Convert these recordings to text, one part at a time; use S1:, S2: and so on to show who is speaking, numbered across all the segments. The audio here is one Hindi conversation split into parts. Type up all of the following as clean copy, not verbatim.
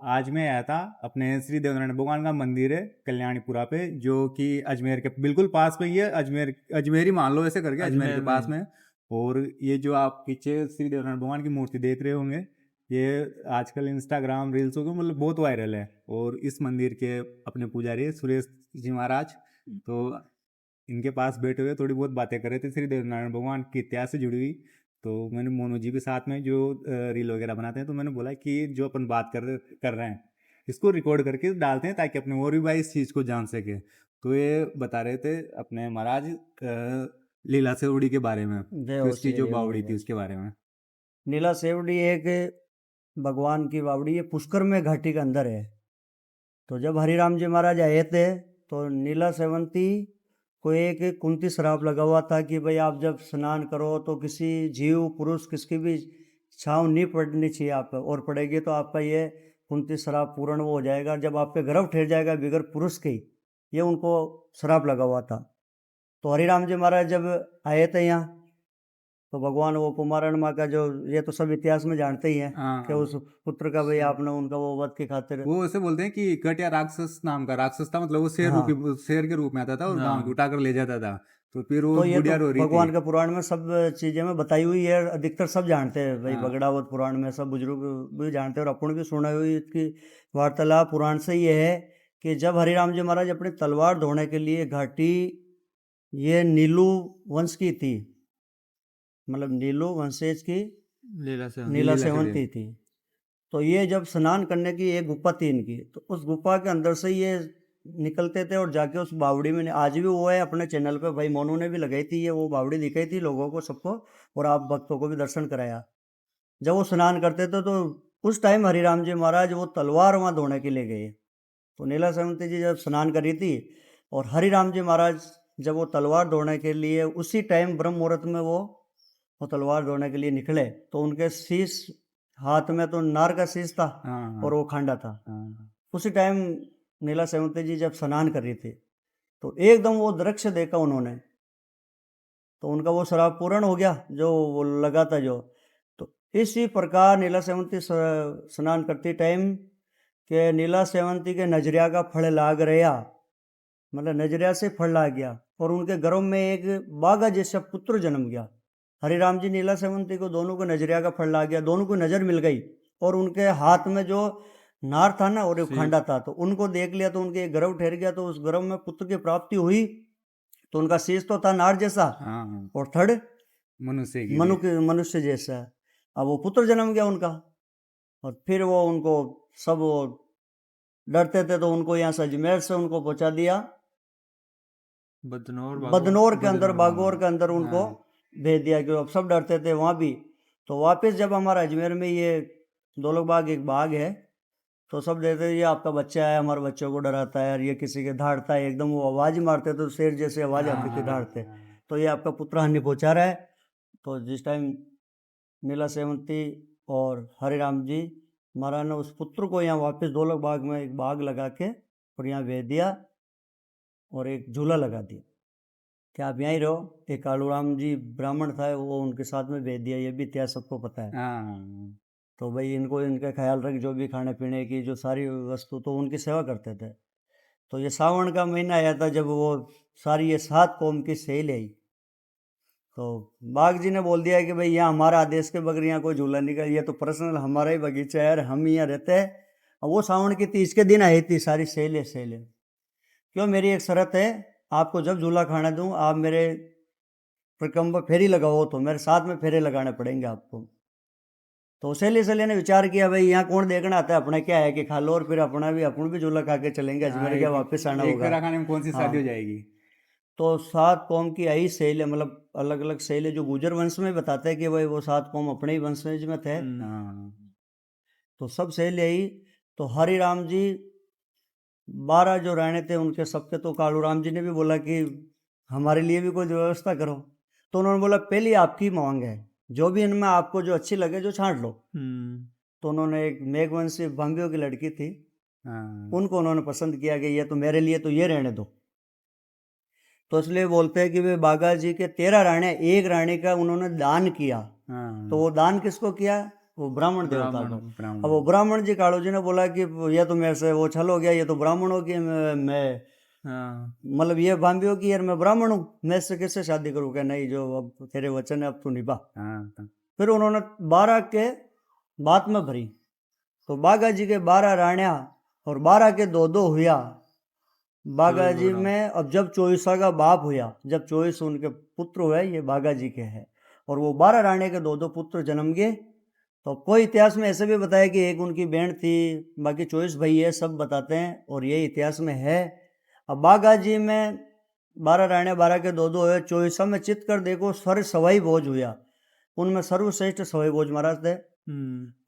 S1: आज मैं आया था अपने श्री देवनारायण भगवान का मंदिर है कल्याणीपुरा पे, जो कि अजमेर के बिल्कुल पास में ही है। अजमेर ही मान लो ऐसे करके, अजमेर के पास में है। और ये जो आप पीछे श्री देवनारायण भगवान की मूर्ति देख रहे होंगे, ये आजकल इंस्टाग्राम रील्सों के मतलब बहुत वायरल है। और इस मंदिर के अपने पुजारी है सुरेश जी महाराज, तो इनके पास बैठे हुए थोड़ी बहुत बातें कर रहे थे श्री देवनारायण भगवान के इतिहास से जुड़ी हुई। तो मैंने मोनू जी के साथ में जो रील वगैरह बनाते हैं, तो मैंने बोला कि जो अपन बात कर रहे हैं इसको रिकॉर्ड करके डालते हैं ताकि अपने और भी भाई इस चीज़ को जान सके। तो ये बता रहे थे अपने महाराज लीला सेवड़ी के बारे में,
S2: जय
S1: तो
S2: हो
S1: इसकी
S2: श्री
S1: जो
S2: देव
S1: बावड़ी थी
S2: महाराज।
S1: उसके बारे में।
S2: नीला सेवड़ी एक भगवान की बावड़ी है, पुष्कर में घाटी के अंदर है। तो जब हरिराम जी महाराज आए थे तो नीला सेवंती को एक कुंती श्राप लगा हुआ था कि भाई आप जब स्नान करो तो किसी जीव पुरुष किसकी भी छाँव नहीं पड़नी चाहिए आप पे, और पड़ेगी तो आपका ये कुंती श्राप पूर्ण हो जाएगा, जब आप पे गर्भ ठहर जाएगा बिगर पुरुष के। ये उनको श्राप लगा हुआ था। तो हरिराम जी महाराज जब आए थे यहाँ, तो भगवान वो कुमारण माँ का जो, ये तो सब इतिहास में जानते ही हैं कि
S1: हाँ,
S2: उस पुत्र का भाई आपने उनका वो वध की खातिर।
S1: वो ऐसे बोलते हैं कि कटिया राक्षस नाम का राक्षस था, मतलब वो शेर के रूप में आता था और गांव को उठाकर ले जाता था। तो फिर वो
S2: तो ये तो
S1: बुढ़िया रो रही थी।
S2: भगवान का पुराण में सब चीज़ें में बताई हुई है, अधिकतर सब जानते हैं भाई,
S1: हाँ,
S2: बगड़ावत पुराण में सब बुजुर्ग भी जानते हैं और अपन भी सुना हुई इसकी वार्तालाप पुराण से ये है कि जब हरिराम जी महाराज अपनी तलवार धोने के लिए घाटी, ये नीलू वंश की थी, मतलब नीलू वंशज की नीला सेवंती थी। तो ये जब स्नान करने की एक गुफा थी इनकी, तो उस गुफा के अंदर से ये निकलते थे और जाके उस बावड़ी में, आज भी वो है अपने चैनल पे, भाई मोनू ने भी लगाई थी ये, वो बावड़ी दिखाई थी लोगों को सबको, और आप भक्तों को भी दर्शन कराया। जब वो स्नान करते थे तो उस टाइम हरिराम जी महाराज वो तलवार वहाँ धोने के लिए गए। तो नीला सेवंती जी जब स्नान करी थी और हरिराम जी महाराज जब वो तलवार धोने के लिए उसी टाइम ब्रह्म मुहूर्त में वो तलवार धोने के लिए निकले, तो उनके शीश, हाथ में तो नार का शीश था
S1: हाँ,
S2: और वो खांडा था।
S1: हाँ,
S2: उसी टाइम नीला सेवंती जी जब स्नान कर रही थी तो एकदम वो दृश्य देखा उन्होंने, तो उनका वो श्राप पूर्ण हो गया जो वो लगा था जो। तो इसी प्रकार नीला सेवंती स्नान करती टाइम के नीला सेवंती के नजरिया का फल लाग रहा, मतलब नजरिया से फल लाग गया और उनके गर्भ में एक बाघा जैसा पुत्र जन्म गया। हरिराम जी नीला सेवंती को दोनों को नजरिया का फल लाग गया, दोनों को नजर मिल गई, और उनके हाथ में जो नार था ना और खांडा था, तो उनको देख लिया तो उनके गर्भ ठहर गया, तो उस गर्भ में पुत्र की प्राप्ति हुई। तो उनका शीश तो था नार जैसा
S1: हाँ,
S2: और थड़
S1: मनुष्य की
S2: मनुष्य जैसा। अब वो पुत्र जन्म गया उनका, और फिर वो उनको सब वो डरते थे तो उनको यहाँ से अजमेर से उनको पहुंचा दिया बदनौर के अंदर, बागौर के अंदर उनको भेज दिया कि अब सब डरते थे वहाँ भी। तो वापस जब हमारा अजमेर में ये दौलत बाग एक बाग है, तो सब देते ये आपका बच्चा है, हमारे बच्चों को डराता है और ये किसी के धाड़ता है, एकदम वो आवाज़ ही मारते तो शेर जैसे आवाज़ आती थी धाड़ते, तो ये आपका पुत्र हानि पहुँचा रहा है। तो जिस टाइम नीला सेवंती और हरिराम जी महाराज ने उस पुत्र को यहाँ वापस दौलत बाग में एक बाग लगा के और यहाँ भेज दिया और एक झूला लगा दिया कि आप यहीं रहो। एक कालूराम जी ब्राह्मण था, वो उनके साथ में भेज दिया, ये भी इतिहास सबको पता है।
S1: हाँ,
S2: तो भाई इनको इनका ख्याल रख, जो भी खाने पीने की जो सारी वस्तु, तो उनकी सेवा करते थे। तो ये सावन का महीना आया था जब वो सारी ये 7 कौम की सेल आई, तो बाघ जी ने बोल दिया कि भाई यहाँ हमारा आदेश के बगैर यहाँ कोई झूला नहीं कर, ये तो पर्सनल हमारा ही बगीचा है यार, हम यहाँ रहते हैं। और वो सावन की 30 के दिन आई थी सारी सेलें सेलें। क्यों, मेरी एक शर्त है, आपको जब झूला खाना दूं आप मेरे परिक्रम पर फेरी लगाओ, तो मेरे साथ में फेरे लगाने पड़ेंगे आपको। तो सहेली सहेली ने विचार किया भाई यहाँ कौन देखना आता है, अपना क्या है कि खा लो और फिर अपना भी अपन भी झूला खा के चलेंगे
S1: हाँ,
S2: अजमेर, क्या वापस आना
S1: एक
S2: होगा।
S1: फेरा खाने में कौन सी
S2: हाँ,
S1: शादी हो जाएगी।
S2: तो 7 कौम की आई सहेली, मतलब अलग अलग सहेली, जो गुजर वंश में बताते हैं कि भाई वो 7 कौम अपने ही वंशज में थे।
S1: हाँ,
S2: तो सब सहेली आई। तो हरि राम जी 12 जो राणे थे उनके सबके, तो कालू राम जी ने भी बोला कि हमारे लिए भी कोई व्यवस्था करो। तो उन्होंने बोला पहली आपकी मांग है, जो भी इनमें आपको जो अच्छी लगे जो छांट लो। तो उन्होंने एक मेघवंशी भांगियों की लड़की थी,
S1: हाँ,
S2: उनको उन्होंने पसंद किया कि ये तो मेरे लिए तो ये रहने दो। तो इसलिए बोलते हैं कि वे बागा जी के 13 राणे, एक रानी का उन्होंने दान किया। तो
S1: हाँ,
S2: वो दान किसको किया, वो ब्राह्मण देवता को।
S1: ब्राह्मण
S2: अब वो ब्राह्मण जी कालू जी ने बोला कि ये तो मेरे से वो छल हो गया, ये तो ब्राह्मण हो कि मैं
S1: हाँ
S2: मतलब ये भांभी हो कि यार मैं ब्राह्मण हूँ, मैं इससे किससे शादी करूँ? क्या नहीं, जो अब तेरे वचन है अब तू निभा।
S1: हाँ
S2: फिर उन्होंने 12 के बात में भरी, तो बागा जी के 12 राणिया और 12 के 2-2 हुआ। बागा जी में अब जब 24 का बाप हुआ, जब 24 उनके पुत्र हुए, ये बागा जी के हैं, और वो 12 राणिया के 2-2 पुत्र जन्म गए। तो कोई इतिहास में ऐसे भी बताया कि एक उनकी बहन थी, बाकी 24 भाई है, सब बताते हैं और ये इतिहास में है। अब बागा जी में 12 राणिया, 12 के 2-2 हुए, 24 में चित कर देखो सर सवाई भोज हुआ। उनमें सर्वश्रेष्ठ सवाई भोज महाराज थे,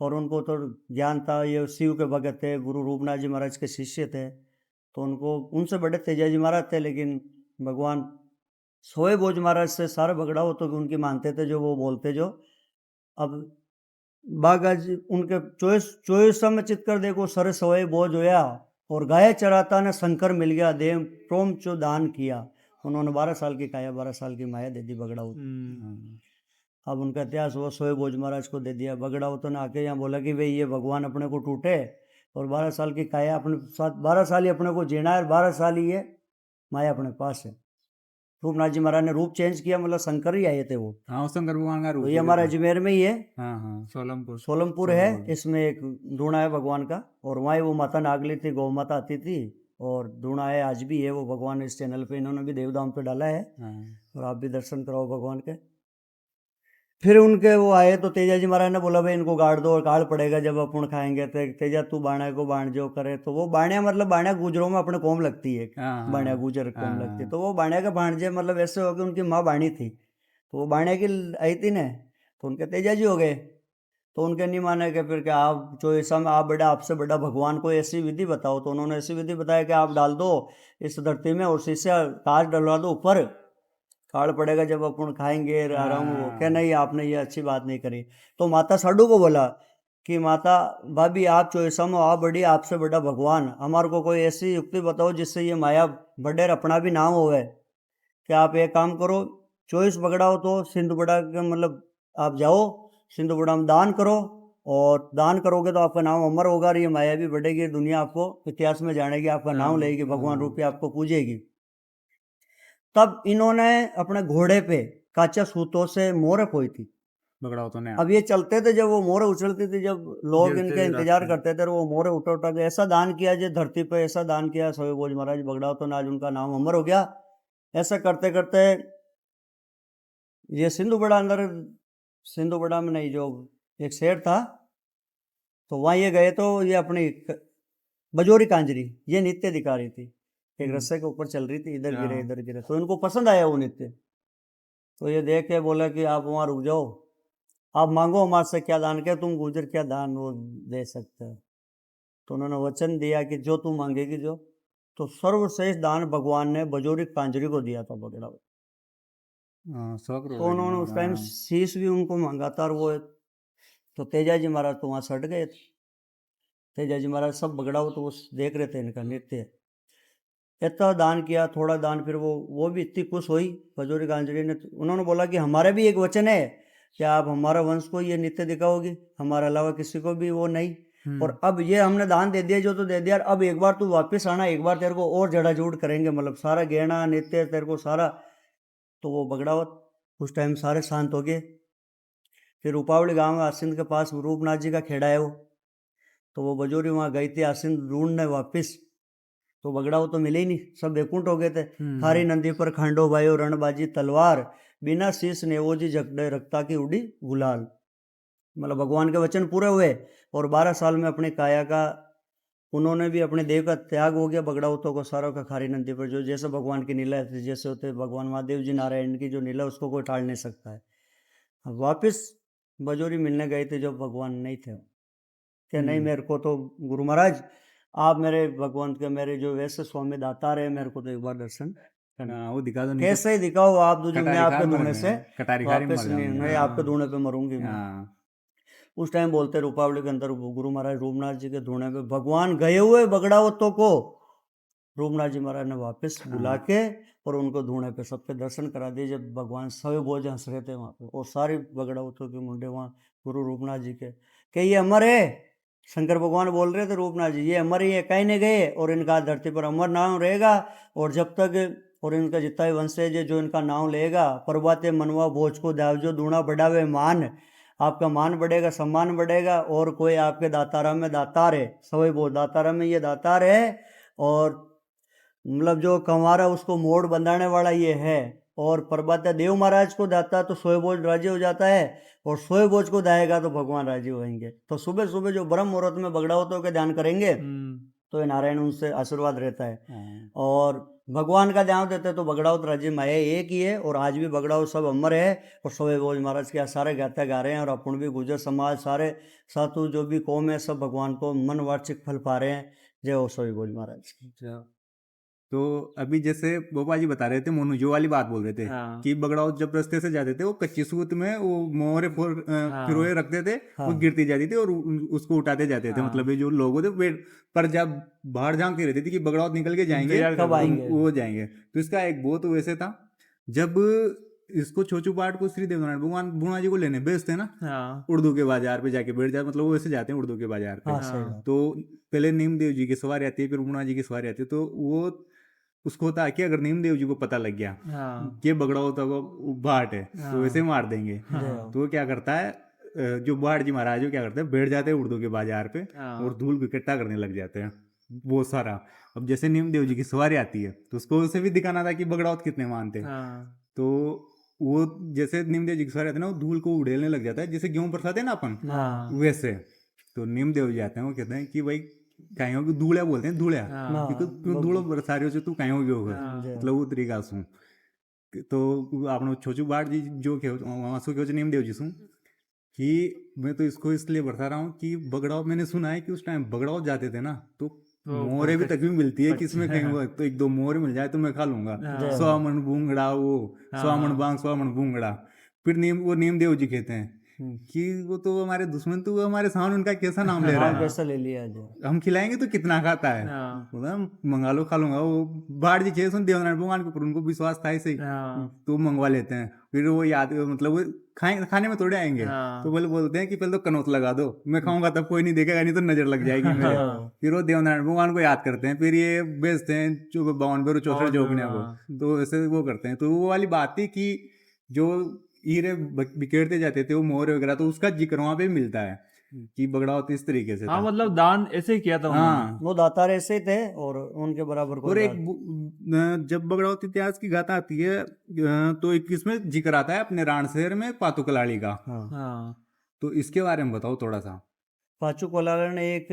S2: और उनको तो ज्ञान था, ये शिव के भगत थे, गुरु रूपनाथ जी महाराज के शिष्य थे, तो उनको उनसे बड़े तेजाजी महाराज थे, लेकिन भगवान सोए भोज महाराज से सारा बगड़ा हो तो उनकी मानते थे, जो वो बोलते जो। अब बागा जी उनके 24 में चित कर देखो सर सोए बोझ होया, और गाय चराता ने शंकर मिल गया, देव प्रोम चो दान किया। उन्होंने 12 साल की काया, 12 साल की माया दे दी बगड़ाऊ। अब उनका इतिहास वो सोए भोज महाराज को दे दिया। बगड़ाऊ तो ने आके यहाँ बोला कि भाई ये भगवान अपने को टूटे, और 12 साल की काया अपने साथ, 12 साल ही अपने को जीना है, 12 साल ही ये माया अपने पास है। रूपनाथ जी महाराज ने रूप चेंज किया, मतलब शंकर ही आए थे वो।
S1: हाँ शंकर भगवान का रूप
S2: तो ये
S1: है
S2: हमारे
S1: देखो।
S2: अजमेर में ही है,
S1: हाँ हाँ
S2: सोलमपुर है, इसमें एक दूना है भगवान का, और वहाँ वो माता नागली थी, गौ माता आती थी, और दूना है आज भी है वो भगवान। इस चैनल पे इन्होंने भी देवदाम पे डाला है, और आप भी दर्शन कराओ भगवान के। फिर उनके वो आए तो तेजा जी महाराज ने बोला भाई इनको गाड़ दो, और गाड़ पड़ेगा जब अपन खाएंगे, तो तेजा तू बाणा को बाण जो करे। तो वो बाणिया मतलब बाणिया गुजरों में अपने कौम लगती है, बाणिया गुजर कौम लगती है, तो वो बाणिया के भाणजे मतलब ऐसे हो गए, उनकी माँ बाणी थी, तो वो बाणिया की आई थी ने, तो उनके तेजा जी हो गए। तो उनके नहीं माने कि फिर क्या आप जो ऐसा में आप बड़ा, आपसे बड़ा भगवान को ऐसी विधि बताओ। तो उन्होंने ऐसी विधि बताया कि आप डाल दो इस धरती में, और शीशा कांच डलवा दो ऊपर, काड़ पड़ेगा जब अपन खाएंगे आराम हो। क्या नहीं, आपने ये अच्छी बात नहीं करी। तो माता साडू को बोला कि माता भाभी आप चोईसा में आप बड़ी, आपसे बड़ा भगवान, हमारे को कोई ऐसी युक्ति बताओ जिससे ये माया बड़े अपना भी नाम होवे। कि आप एक काम करो, 24 बगड़ाओ तो सिंधु बड़ा का मतलब आप जाओ सिंधु बड़ा में दान करो, और दान करोगे तो आपका नाम अमर होगा, और ये माया भी बढ़ेगी, दुनिया आपको इतिहास में जानेगी, आपका नाम लेगी, भगवान रूपी आपको पूजेगी। तब इन्होंने अपने घोड़े पे काचा सूतों से मोहर पोई थी।
S1: बगड़ा तो नहीं।
S2: अब ये चलते थे, जब वो मोहर उछलती थी, जब लोग
S1: गिरते
S2: इनका
S1: थे
S2: इंतजार
S1: रास्ते।
S2: करते थे, वो मोहर उठा उठा के ऐसा दान किया, जो धरती पे ऐसा दान किया, सोए भोज महाराज बगड़ाओ तो आज उनका नाम अमर हो गया। ऐसा करते करते ये सिंधु बड़ा अंदर, सिंधु बड़ा में नहीं, जो एक शहर था, तो वहाँ ये गए, तो ये अपनी बजोरी कांजरी ये नृत्य दिखा रही थी, एक रस्से के ऊपर चल रही थी, इधर गिरे इधर गिरे, तो इनको पसंद आया वो नृत्य। तो ये देख के बोला कि आप वहाँ रुक जाओ, आप मांगो हमारे से क्या दान, क्या तुम गुजर क्या दान वो दे सकते हो। तो उन्होंने वचन दिया कि जो तू मांगेगी जो, तो सर्वश्रेष्ठ दान भगवान ने बजोरी कांजरी को दिया था बगड़ा।
S1: 100 करोड़
S2: तो उन्होंने उस टाइम शीश भी उनको मांगा था, और वो तो तेजा जी महाराज तो वहाँ सट गए थे। तेजा जी महाराज सब बगड़ाओ तो उस देख रहे थे इनका नृत्य, इतना दान किया, थोड़ा दान, फिर वो भी इतनी खुश हुई बजोरी कांजरी ने। उन्होंने बोला कि हमारा भी एक वचन है कि आप हमारा वंश को ये नृत्य दिखाओगी, हमारे अलावा किसी को भी वो नहीं। और अब ये हमने दान दे दिया, जो तो दे दिया, अब एक बार तू वापस आना, एक बार तेरे को और जड़ाजूड़ करेंगे, मतलब सारा गहना नृत्य तेरे को सारा। तो वो बगड़ावत उस टाइम सारे शांत हो गए। फिर रूपावली गांव में आसिंद के पास रूपनाथ जी का खेड़ा है वो, तो वो बजोरी वहाँ गई थी आसिंद ढूंढने वापिस, तो बगड़ाओ तो मिले ही नहीं, सब बेकुंठ हो गए थे। थारी नंदी पर खांडो भाइयों रणबाजी तलवार, बिना शीश नेवो जी जगड़े रक्ता की उड़ी गुलाल। मतलब भगवान के वचन पूरे हुए, और 12 साल में अपनी काया का उन्होंने भी अपने देव का त्याग हो गया। बगड़ाउतों को सारों का खारी नंदी पर, जो जैसे भगवान की नीला है, जैसे होते भगवान महादेव जी नारायण की जो नीला, उसको कोई टाल नहीं सकता है। अब वापिस बजोरी मिलने गए थे जब भगवान नहीं थे, कि नहीं मेरे को तो गुरु महाराज आप मेरे भगवंत के, मेरे जो वैसे स्वामी दातार है, मेरे को तो एक बार दर्शन
S1: वो दिखा दो, नहीं तो
S2: कैसे ही दिखाओ आप, जो मैं
S1: कटारी
S2: आपके
S1: खार मर
S2: धूने से
S1: गए, कटारी खार ही
S2: वापस
S1: मर
S2: नहीं,
S1: जाऊंगे।
S2: नहीं आपके धूने पे मरूंगी मैं। उस टाइम बोलते रूपावली के अंदर गुरु महाराज रूपनाथ जी के धूने पे भगवान गए हुए बगड़ावतों को रूपनाथ जी महाराज ने वापस बुला के, और उनको धूने पे सबके दर्शन करा दिए, जब भगवान सवे बोझ हंस रहे थे वहाँ पे, और सारी बगड़ावतों के मुंडे वहाँ गुरु रूपनाथ जी के कि ये अमर है। शंकर भगवान बोल रहे थे रूपनाथ जी, ये अमर ही है, कहीं नहीं गए और इनका धरती पर अमर नाम रहेगा। और जब तक और इनका जितना भी वंशज है जो इनका नाम लेगा, परबाते मनवा भोज को दावजो दूना बढ़ावे मान, आपका मान बढ़ेगा, सम्मान बढ़ेगा। और कोई आपके दातारा में दातार है, सवई बोल दातारा में ये दातार है, और मतलब जो कंवारा उसको मोड़ बंधाने वाला ये है। और परबाता देव महाराज को दाता तो सोए बोझ राजी हो जाता है, और सोए बोझ को दाएगा तो भगवान राजी होंगे। तो सुबह सुबह जो ब्रह्म मुहूर्त में बगड़ावतों के ध्यान करेंगे तो ये नारायण उनसे आशीर्वाद रहता है। और भगवान का ध्यान देते तो बगड़ावत राज्य माया एक ही है, और आज भी बगड़ावत सब अमर है। और सोए बोझ महाराज के सारे गाते गा रहे हैं, और अपन भी गुजर समाज सारे सातु जो भी कौम है सब भगवान को मन वार्षिक फल पा रहे हैं। जय हो सोए बोझ महाराज की।
S1: तो अभी जैसे गोपाल जी बता रहे थे, मोनू जो वाली बात बोल रहे थे कि बगड़ाओ जब रास्ते से जाते थे वो कच्ची सूत में वो मोहरे पिरोए रखते थे, वो गिरती जाती थी और उसको उठाते जाते थे। मतलब ये जो लोग होते वेट पर जब बाहर झांकती रहती थी कि बगड़ाओ निकल के जाएंगे
S2: कब आएंगे
S1: वो जाएंगे। तो इसका एक बहुत वैसे था, जब इसको छोचू पाठ को श्री देवनारायण भगवान बुणा जी को लेने बेचते ना उर्दू के बाजार पे जाके बैठ जाते, मतलब वो वैसे जाते हैं उर्दू के बाजार पे। तो पहले नीमदेव जी की सवारी आती है, फिर बुणा जी की सवारी आती है। तो वो उसको होता है कि अगर नीमदेव जी को पता लग गया कि बगड़ा होता वो बाट है तो वैसे मार देंगे। तो वो क्या करता है, जो बाढ़ जी महाराज क्या करते हैं, बैठ जाते हैं उर्दू के बाजार पे और धूल को इकट्ठा करने लग जाते हैं बहुत सारा। अब जैसे नीमदेव जी की सवारी आती है तो उसको उसे भी दिखाना था कि बगड़ावत कितने मानते। तो वो जैसे नीमदेव जी की सवारी आती है ना, वो धूल को उड़ेलने लग जाता है, जैसे गेहूं परसाते हैं ना अपन वैसे। तो नीमदेव जी आते हैं, वो कहते हैं कि भाई कहीं होगी धूड़ा बोलते हैं, धूड़ा क्यों धूड़ो बरसारियों से तू कहीं होगी होगा, मतलब वो तरीका सुन। तो आपने छोचू बाट जी जो आंसू के नीमदेव जी सुन कि मैं तो इसको इसलिए बरसा रहा हूँ कि बगड़ाव मैंने सुना है कि उस टाइम बगड़ाव जाते थे ना तो मोहरे भी तक भी मिलती है कि इसमें कहीं तो एक दो मोहरे मिल जाए तो मैं खा लूंगा। 100 मन बूंगड़ा, वो 100 मन बांग 100 मन बूंगड़ा। फिर वो नीमदेव जी कहते हैं कि वो तो हमारे दुश्मन, तो वो हमारे सामने उनका कैसा नाम ले रहा है,
S2: कैसा ले लिया
S1: हम खिलाएंगे तो कितना खाता है, मंगा लो खा लूंगा। वो बाढ़ जी चाहिए सुन देवनारायण भगवान के ऊपर उनको विश्वास था ऐसे ही, तो मंगवा लेते हैं। फिर वो याद मतलब वो खाने में थोड़े आएंगे, तो बोलते हैं कि पहले तो कनौत लगा दो, मैं खाऊंगा तब कोई नहीं देखेगा, नहीं तो नजर लग जाएगी मेरे। फिर वो देवनारायण भगवान को याद करते हैं, फिर ये बेचते हैं 52 64 जोगने को, तो ऐसे वो करते हैं। तो वो वाली बात थी कि जो हीरे बिखेरते जाते थे वो मोहरे वगैरह, तो उसका जिक्र वहां पे मिलता है कि बगड़ावत इस तरीके से था।
S3: मतलब दान ऐसे ही किया था उन्होंने।
S2: वो दातार ऐसे थे और उनके बराबर
S1: और एक जब बगड़ावत इतिहास की गाथा आती है तो एक इसमें जिक्र आता है अपने राणशहर में पातू कलाड़ी का। तो इसके बारे में बताओ थोड़ा सा।
S2: पाचू कलालन एक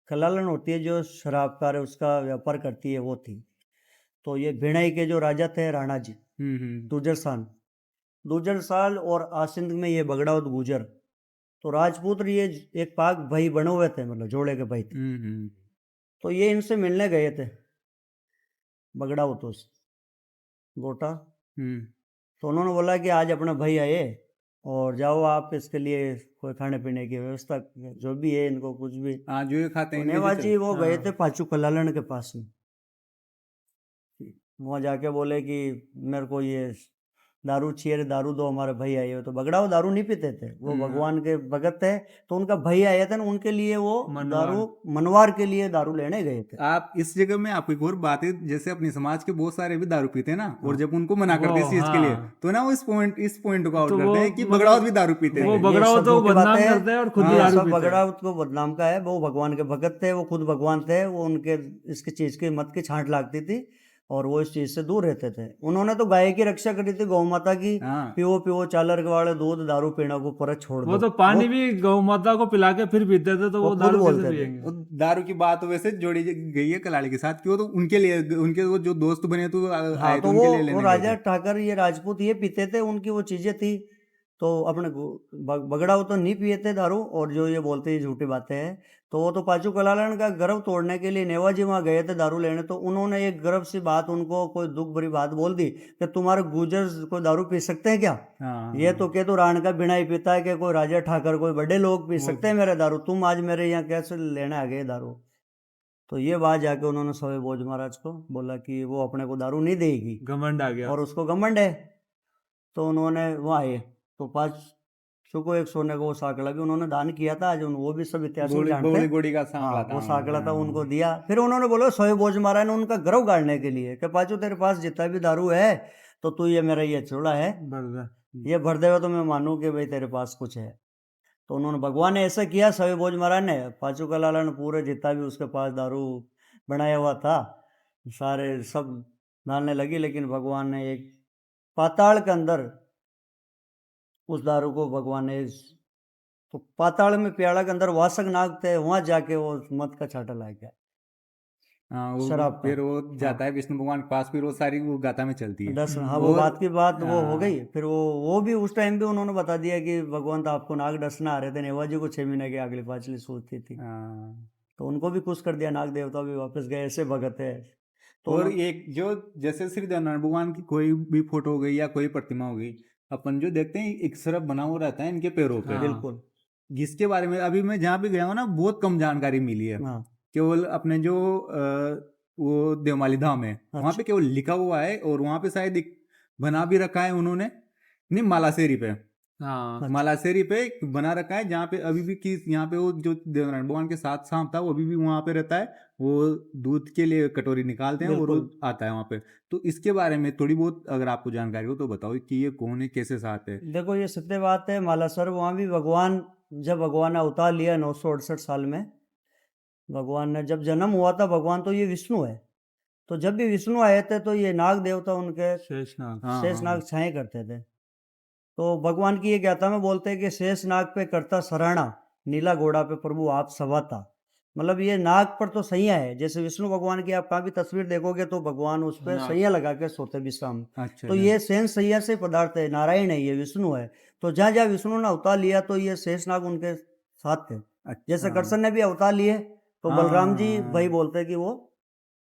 S2: कलालन होती है जो शराबकार है उसका व्यापार करती है, वो थी। तो ये भिणाई के जो राजा थे राणा जी दूजर साल और आसिंद में ये बगड़ावत गुजर। तो राजपूत ये एक पाक भाई बने हुए थे, मतलब जोड़े के भाई थे। तो ये इनसे मिलने गए थे बगड़ावतों से गोटा। तो उन्होंने बोला कि आज अपना भाई आए और जाओ आप इसके लिए कोई खाने पीने की व्यवस्था जो भी है, इनको कुछ भी
S1: जो ये खाते हैं।
S2: नेवाजी वो गए थे पाचू कलालन के पास में, वहाँ जाके बोले कि मेरे को ये दारू चाहिए, दारू दो, हमारे भाई आए हो। तो बगड़ाओ दारू नहीं पीते थे, वो भगवान के भगत थे। तो उनका भाई आया था ना, उनके लिए वो दारू मनवार के लिए दारू लेने गए थे।
S1: आप इस जगह में आपको एक और बात है, जैसे अपने समाज के बहुत सारे भी दारू पीते हैं ना, और जब उनको मना करते इस चीज के लिए तो ना वो इस पॉइंट को आउट करते हैं कि बगड़ावत भी दारू पीते हैं।
S3: बगड़ावत को बदनाम करते हैं और खुद दारू पीते हैं।
S2: बगड़ावत को बदनाम का है, वो भगवान के भगत थे, वो खुद भगवान थे। वो उनके इसकी चीज की मत की छांट लागती थी और वो इस चीज से दूर रहते थे। उन्होंने तो गाय की रक्षा करी थी, गौ माता की। पियो चालर वाले दूध दारू पीना को पर छोड़ दो।
S3: वो तो पानी भी गौ माता को पिला के फिर पीते थे, तो वो दारू कैसे पिएंगे।
S1: दारू की बात वैसे जोड़ी गई है कलाड़ी के साथ, क्यों तो उनके लिए उनके वो जो दोस्त बने तो आए तो उनके लिए
S2: वो राजा ठाकर ये राजपूत ये पीते थे, उनकी वो चीजें थी। तो अपने बगड़ाओ तो नहीं पिए थे दारू, और जो ये बोलते हैं झूठी बातें हैं। तो वो तो पाचू कलालन का गर्व तोड़ने के लिए नेवाजी वहाँ गए थे दारू लेने। तो उन्होंने एक गर्व सी बात उनको कोई दुख भरी बात बोल दी कि तुम्हारे गुजर को दारू पी सकते हैं क्या। ये तो के तो राण का बिना ही पीता है कि कोई राजा ठाकर कोई बड़े लोग पी सकते हैं मेरे दारू, तुम आज मेरे यहाँ कैसे लेने आ गए दारू। तो ये बात जाके उन्होंने सवे बोझ महाराज को बोला कि वो अपने को दारू नहीं देगी,
S3: घमंड आ गया
S2: और उसको घमंड है। तो उन्होंने वो आए तो सुको एक सोने का वो साकड़ा भी उन्होंने दान किया था। आज वो भी सब इतिहास में
S1: गोली
S2: जानते
S1: गोली
S2: हैं।
S1: गोली का सांकड़ा
S2: हाँ,
S1: था
S2: वो साकड़ा था,
S1: हाँ।
S2: उनको दिया। फिर उन्होंने बोला सोए बोझ महाराज ने उनका गर्व गाड़ने के लिए कि पाचू तेरे पास जितना भी दारू है तो तू ये मेरा ये चूड़ा है ये भर देगा तो मैं मानूं कि भाई तेरे पास कुछ है। तो उन्होंने भगवान ने ऐसा किया सवे भोज महाराज ने, पाचू का लाला ने पूरे जितना भी उसके पास दारू बनाया हुआ था सारे सब डालने लगी, लेकिन भगवान ने एक पाताल के अंदर उस दारू को भगवान ने तो पाताल में प्याला के अंदर वासक नाग थे, वहां जाके वो मद का छाटा ला गया
S1: हाँ वो
S2: शराब का।
S1: फिर वो
S2: हाँ
S1: जाता है विष्णु भगवान के पास, फिर वो सारी वो गाथा में चलती है।
S2: दस हाँ वो
S1: और
S2: बात की बात वो हो गई।
S1: हाँ,
S2: फिर वो भी उस टाइम भी उन्होंने बता दिया कि भगवान तो आपको नाग डसना आ रहे थे, नेवाजी को 6 महीने की अगली पाचली सूझती थी,
S1: हाँ।
S2: तो उनको भी खुश कर दिया, नाग देवता भी वापस गए, ऐसे भगत है। तो
S1: और एक जो जैसे श्री देवनारायण भगवान की कोई भी फोटो हो गई या कोई प्रतिमा हो गई, अपन जो देखते हैं एक सरफ बना हुआ रहता है इनके पैरों पे।
S3: हाँ।
S2: बिल्कुल
S1: जिसके बारे में अभी मैं जहाँ भी गया हूँ ना बहुत कम जानकारी मिली है।
S2: हाँ
S1: केवल अपने जो वो देवमाली धाम है वहाँ पे
S2: अच्छा
S1: केवल लिखा हुआ है, और वहाँ पे शायद एक बना भी रखा है उन्होंने, नहीं मालासेरी पे,
S3: हाँ
S2: अच्छा
S1: मालासेरी पे एक बना रखा है जहाँ पे अभी भी कि यहाँ पे वो जो देवनारायण भगवान के साथ सांप था वो अभी भी वहाँ पे रहता है। वो दूध के लिए कटोरी निकालते हैं और वो
S2: बिल्कुल।
S1: आता है वहाँ पे। तो इसके बारे में थोड़ी बहुत अगर आपको जानकारी हो तो बताओ कि ये कौन है, कैसे साथ है।
S2: देखो ये सत्य बात है, मालासर वहाँ भी भगवान जब भगवान ने अवतार लिया 968 साल में, भगवान ने जब जन्म हुआ था, भगवान तो ये विष्णु है, तो जब भी विष्णु आए थे तो ये नाग देवता उनके
S3: शेषनाग
S1: हाँ
S2: शेष नाग छाए करते थे। तो भगवान की ये गाथा में बोलते हैं कि शेष नाग पे करता सराहना, नीला घोड़ा पे प्रभु आप सवाता। मतलब ये नाग पर तो सैया है, जैसे विष्णु भगवान की आप कहाँ भी तस्वीर देखोगे तो भगवान उस पर
S3: नाग।
S2: सैया लगा के सोते विश्राम।
S1: अच्छा
S2: तो
S1: अच्छा।
S2: ये सेन सैया से पदार्थ है, नारायण है, ये विष्णु है। तो जहाँ जहाँ विष्णु ने अवतार लिया तो ये शेष नाग उनके साथ थे। जैसे
S1: अच्छा
S2: कृष्ण ने भी अवतार लिए तो बलराम जी भाई
S1: हाँ
S2: बोलते हैं कि वो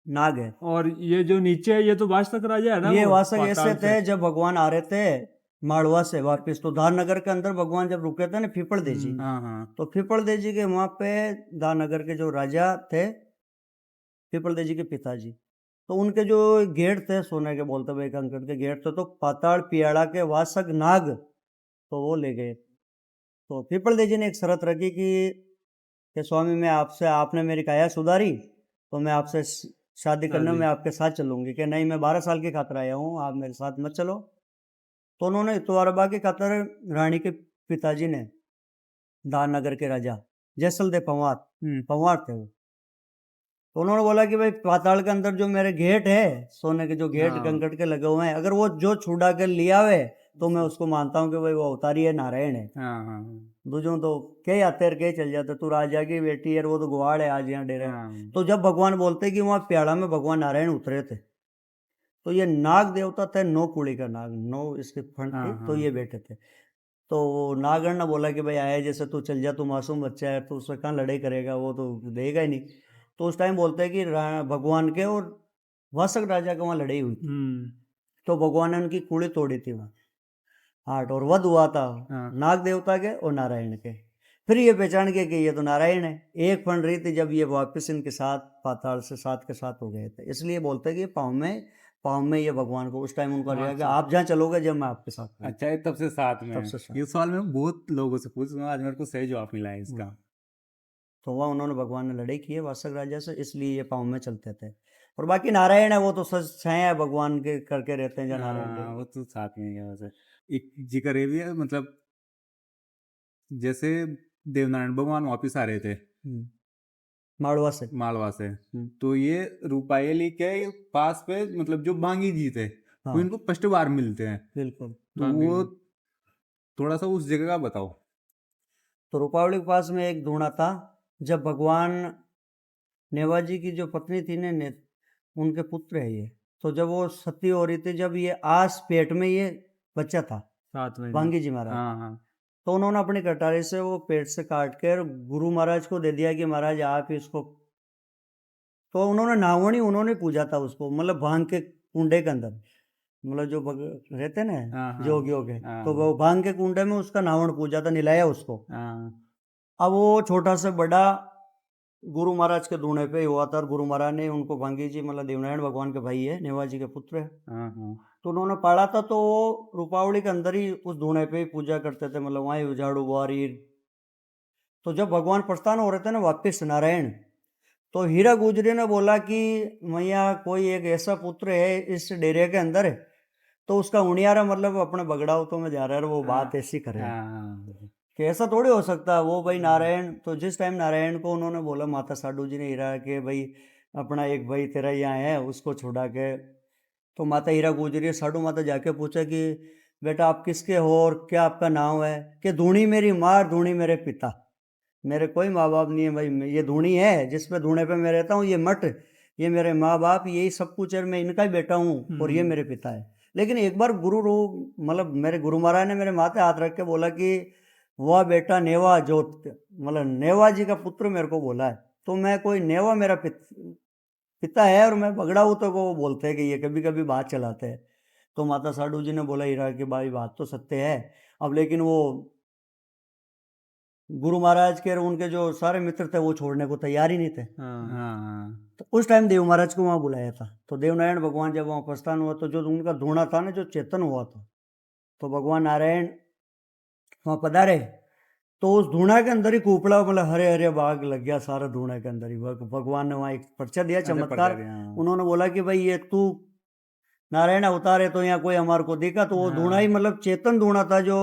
S2: नाग है।
S3: और ये जो नीचे है ये तो वास्तक राजा है ना,
S2: ये
S3: वो
S2: वासक ऐसे
S3: पाताल
S2: थे
S3: से।
S2: जब भगवान आ रहे थे माड़वा से वापिस, तो धारनगर के अंदर भगवान जब रुके थे ना पीपल देजी,
S1: हाँ हाँ
S2: तो पीपल देजी के वहां पे धारनगर के जो राजा थे पीपल देजी के पिताजी, तो उनके जो गेट थे सोने के बोलते हुए कंकड़ के गेट थे, तो पाताल पियाड़ा के वासक नाग तो वो ले गए। तो पीपल देजी ने एक शर्त रखी कि स्वामी मैं आपसे, आपने मेरी काया सुधारी तो मैं आपसे शादी करने में आपके साथ चलूंगी, कि नहीं मैं 12 साल की खातिर आया हूँ, आप मेरे साथ मत चलो। तो उन्होंने इतवारबा की खातिर रानी के पिताजी ने, दाननगर के राजा जैसल दे पंवार पंवार थे वो, तो उन्होंने बोला कि भाई पाताल के अंदर जो मेरे गेट है सोने के, जो गेट
S3: हाँ।
S2: कंकड़ के लगे हुए हैं, अगर वो जो छुड़ा कर लिया हुए तो मैं उसको मानता हूँ कि भाई वो अवतारी है, नारायण है।
S1: हाँ हाँ
S2: दूजों तो कई आते और कई चल जाते, तू राजा की बेटी है वो तो गुआड़ है आज यहाँ डेरे।
S1: हाँ
S2: तो जब भगवान बोलते कि वहाँ प्याड़ा में भगवान नारायण उतरे थे, तो ये नाग देवता थे, 9 कुड़ी का नाग, 9 इसके फंड
S1: हाँ
S2: थी, तो
S1: हाँ
S2: ये बैठे थे। तो वो नागण ने बोला कि भाई आए जैसे तू चल जा, तू मासूम बच्चा है, तो उससे कहाँ लड़ाई करेगा, वो तो देगा ही नहीं। तो उस टाइम बोलते हैं कि भगवान के और वासक राजा के वहाँ लड़ाई हुई थी, तो भगवान ने उनकी कुड़ी तोड़ी थी वहाँ हाट, और वध हुआ था
S1: हाँ
S2: नाग देवता के और नारायण के। फिर ये पहचान के कि ये तो नारायण है, एक फंड रही थी जब ये वापस इनके साथ पाताल से साथ के साथ हो गए थे, इसलिए बोलते हैं कि पाँव में ये भगवान को उस टाइम उनका रहेगा कि आप जहाँ चलोगे जब मैं आपके साथ हूँ।
S1: अच्छा है तब से साथ में
S2: तब
S1: है।
S2: से साथ।
S1: ये सवाल मैं बहुत लोगों से पूछ रहा हूँ, आज मेरे को सही जवाब मिला है इसका।
S2: तो वह उन्होंने भगवान ने लड़ाई की है वासक राजा से, इसलिए ये पाँव में चलते थे। और बाकी नारायण है वो तो सच छाया है भगवान के करके रहते हैं, जहाँ नारायण
S1: हाँ
S2: के।
S1: वो तो साथ में ही है वैसे। एक जिक्र ये भी है, मतलब जैसे देवनारायण भगवान वापिस आ रहे थे
S2: माड़वा से।
S1: मालवा से, तो ये रूपायली के पास पे मतलब जो बांगी जी थे
S2: हाँ
S1: वो इनको फर्स्ट बार मिलते हैं,
S2: बिल्कुल।
S1: तो वो थोड़ा सा उस जगह का बताओ।
S2: तो रूपावली के पास में एक धूणा था, जब भगवान नेवाजी की जो पत्नी थी ने उनके पुत्र है ये, तो जब वो सती हो रही थी, जब ये आस पेट में ये बच्चा था
S3: 7 महीने।
S2: बांगी जी महाराज,
S1: हाँ हाँ
S2: तो उन्होंने अपनी कटारी से वो पेट से काट कर गुरु महाराज को दे दिया कि महाराज आप इसको, तो उन्होंने नावणी उन्होंने पूजा था उसको, मतलब भांग के कुंडे के अंदर, मतलब जो रहते ना
S1: हाँ हाँ
S2: जोगियों के,
S1: हाँ
S2: तो वो भांग के कुंडे में उसका नावण पूजा था, निलाया उसको।
S1: हाँ
S2: अब वो छोटा से बड़ा गुरु महाराज के दूने पे ही हुआ था, और गुरु महाराज ने उनको भांगी जी मतलब देवनारायण भगवान के भाई है, नेवाजी के पुत्र है,
S1: हाँ हाँ
S2: तो उन्होंने पढ़ा था, तो वो रूपावली के अंदर ही उस धूणे पे ही पूजा करते थे, मतलब वहाँ ही झाड़ू बुआरी। तो जब भगवान प्रस्थान हो रहे थे ना वापिस नारायण, तो हीरा गुजरी ने बोला कि मैया कोई एक ऐसा पुत्र है इस डेरे के अंदर है, तो उसका उनियारा मतलब अपने बगड़ावतों में जा रहा है, वो बात ऐसी करे कि ऐसा थोड़ी हो सकता। वो भाई नारायण, तो जिस टाइम नारायण को उन्होंने बोला, माता साडू जी ने हीरा के भाई अपना एक भाई तेरा यहाँ है उसको छुड़ा के, तो माता हीरा गुजरी साडू माता जाके पूछा कि बेटा आप किसके हो और क्या आपका नाम है? कि धूणी मेरी माँ, धूणी मेरे पिता, मेरे कोई माँ बाप नहीं है भाई, ये धूणी है जिस पे धूणे पे मैं रहता हूँ, ये मठ, ये मेरे माँ बाप, यही सब कुछ है, मैं इनका ही बेटा हूँ और ये मेरे पिता है। लेकिन एक बार गुरु रूप मतलब मेरे गुरु महाराज ने मेरे माथे हाथ रख के बोला कि वह बेटा नेवा जोत, मतलब नेवा जी का पुत्र मेरे को बोला है, तो मैं कोई नेवा मेरा पिता है और मैं बगड़ाऊ, तो को वो बोलते हैं कि ये कभी कभी बात चलाते हैं। तो माता साडू जी ने बोला हीरा कि भाई बात तो सत्य है। अब लेकिन वो गुरु महाराज के और उनके जो सारे मित्र थे वो छोड़ने को तैयार ही नहीं थे। तो उस टाइम देव महाराज को वहाँ बुलाया था, तो देवनारायण भगवान जब वहाँ प्रस्थान हुआ, तो जो उनका धूणा था ना, जो चेतन हुआ था, तो भगवान नारायण वहाँ पधारे, तो उस धूणा के अंदर ही कुपड़ा, मतलब हरे हरे बाग लग गया सारा धूणा के अंदर ही। भगवान ने वहाँ एक पर्चा दिया, चमत्कार। उन्होंने बोला कि भाई ये तू नारायण अवतार है, तो यहाँ कोई हमारे को दिखा, तो वो धूणा ही मतलब चेतन धूणा था, जो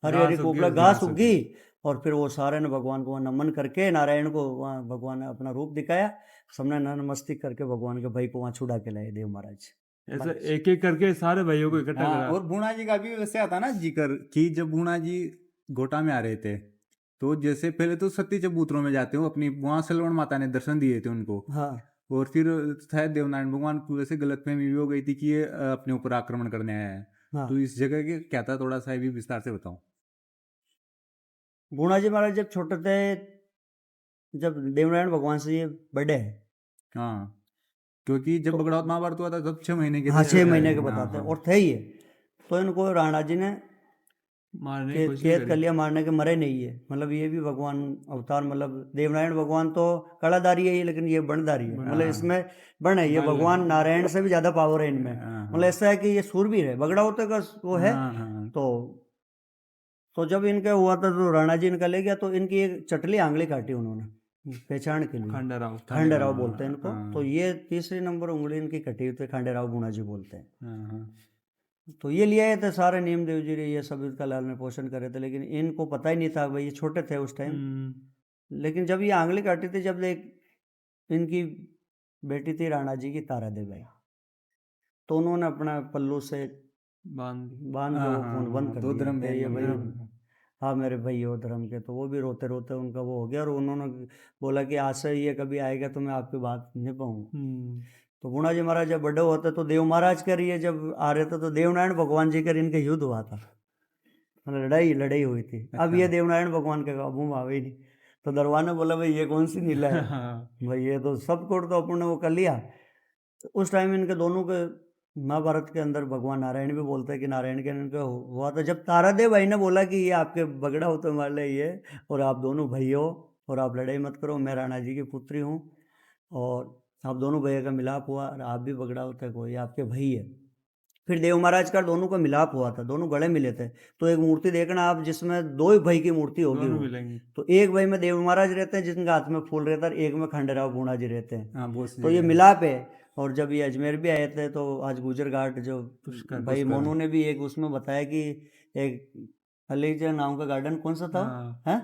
S2: हरी हरी कुपड़ा घास उगी, और फिर वो सारे ने भगवान को नमन करके नारायण को वहाँ भगवान ने अपना रूप दिखाया, सबने नमस्तिक करके भगवान के भाई को वहाँ छुड़ा के लाए देव महाराज।
S3: ऐसा एक एक करके सारे भाइयों को इकट्ठा करा।
S1: और बूढ़ा जी का भी वैसे आता ना जिक्र कि जब बूढ़ा जी गोटा में आ रहे थे, तो जैसे पहले तो सती चबूतरों में जाते हो अपनी, वहां सलवण माता ने दर्शन दिए थे उनको।
S2: हाँ,
S1: और फिर शायद देवनारायण भगवान को वैसे गलतफहमी भी हो गई थी कि ये अपने ऊपर आक्रमण करने आया है।
S2: हाँ।
S1: तो इस जगह के क्या था, थोड़ा सा भी विस्तार से बताओ।
S2: गुणाजी महाराज जब छोटे थे, जब देवनारायण भगवान से ये बड़े हैं,
S1: हाँ, क्योंकि जब बगड़ावत महाभारत हुआ था तब 6 महीने के
S2: हाँ
S1: थे।
S2: 6 महीने के
S1: हाँ,
S2: बताते हैं,
S1: हाँ।
S2: और थे ही है। तो इनको राणा जी ने
S3: मारने की कोशिश
S2: कैद कर
S3: करी।
S2: लिया, मारने के मरे नहीं है, मतलब ये भी भगवान अवतार, मतलब देवनारायण भगवान तो कलाधारी है ये, लेकिन ये बणधारी है, मतलब इसमें बण है, ये भगवान नारायण से भी ज्यादा पावर है इनमें। मतलब ऐसा है कि ये सूरवीर है, बगड़ा होते का वो है। तो जब इनका हुआ था, तो राणा जी इनका ले गया, तो इनकी एक चटली आंगली काटी उन्होंने पहचान के लिए, खांडेराव बोलते हैं इनको। तो ये तीसरी नंबर उंगली इनकी कटी हुई थी, खांडेराव गुणा जी बोलते हैं। तो ये लिए आए थे सारे, नीम देव जी ये सब इसका लालन पोषण करे थे, लेकिन इनको पता ही नहीं था भाई, ये छोटे थे उस टाइम। लेकिन जब ये आंगली काटी थी, जब एक इनकी बेटी थी राणा जी की, तारा देवी, तो उन्होंने अपना पल्लू से बांध के बंद कर दिया ये भाई, हाँ मेरे भाई हो धर्म के। तो वो भी रोते रोते उनका वो हो गया, और उन्होंने बोला कि आज से ये कभी आएगा तो मैं आपकी बात नहीं पाऊँ। तो गुणा जी महाराज जब बड़े होते, तो देव महाराज कर ये जब आ रहे थे, तो देवनारायण भगवान जी कर इनका युद्ध हुआ था, लड़ाई हुई थी। अब ये देवनारायण भगवान के काबू में आवे ही नहीं, तो दरबार ने बोला भाई ये कौन सी नीला है भाई, ये तो सब कोट तो अपन ने वो कर लिया। तो उस टाइम इनके दोनों के महाभारत के अंदर भगवान नारायण भी बोलते हैं कि नारायण के इनका हुआ था, जब तारादेव भाई ने बोला कि ये आपके बगड़ा हो तो मान ये, और आप दोनों भाई हो और आप लड़ाई मत करो, मैं राणा जी की पुत्री हूँ, और आप दोनों भैया का मिलाप हुआ, और आप भी बगड़ा होता है कोई आपके भाई है। फिर देव महाराज का दोनों का मिलाप हुआ था, दोनों गले मिले थे। तो एक मूर्ति देखना आप, जिसमें दो ही भाई की मूर्ति होगी, तो एक भाई में देव महाराज रहते हैं जिनका हाथ में फूल रहता है, एक में खंडेराव गुणा जी रहते हैं। तो ये मिलाप है। और जब ये अजमेर भी आए थे, तो आज गुजर घाट जो भाई मोनू ने भी एक उसमें बताया कि एक अलीजा नाम का गार्डन कौन सा था, है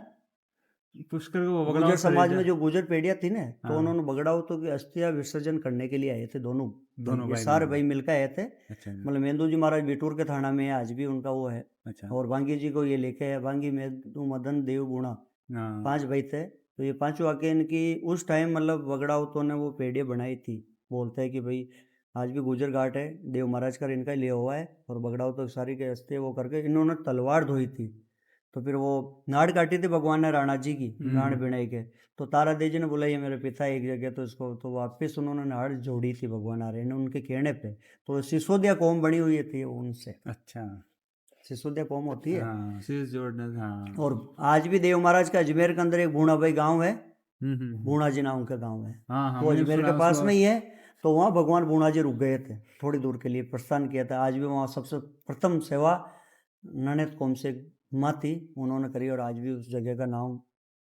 S2: पुष्कर गुजर समाज में जो गुजर पेड़िया थी ना, तो उन्होंने बगड़ाउतों की अस्थियां विसर्जन करने के लिए आए थे, दोनों ये सारे भाई मिलकर आए थे। मतलब मेंदू जी महाराज बिटूर के थाना में है, आज भी उनका वो है। और बांगी जी को ये लेके आए, बांगी मेंदू मदन देव गुणा 5 भाई थे। तो ये पांचों आके इनकी उस टाइम मतलब बगड़ाउतों ने वो पेड़िया बनाई थी। बोलते हैं कि भाई आज भी गुजर घाट है, देव महाराज का इनका लिया हुआ है, और बगड़ाउतों सारी के अस्थियां वो करके इन्होंने तलवार धोई थी। तो फिर वो नाड़ काटी थी भगवान ने राणा जी की, नाड़ बिनाई के। तो तारा देव जी ने बोला ये मेरे पिता एक जगह, तो इसको तो वापस उन्होंने नाड़ जोड़ी थी भगवान नारायण ने उनके कहने पे। तो सिसोदिया कौम बनी हुई थी उनसे। अच्छा, सिसोदिया कौम होती है, और आज भी देव महाराज का अजमेर के अंदर एक बूढ़ा भाई गाँव है, बूढ़ा जी नाम का गाँव है, वो अजमेर के पास में ही है। तो वहाँ भगवान बूढ़ाजी रुक गए थे, थोड़ी दूर के लिए प्रस्थान किया था। आज भी वहाँ सबसे प्रथम सेवा ननद कौम से माँ थी, उन्होंने करी, और आज भी उस जगह का नाम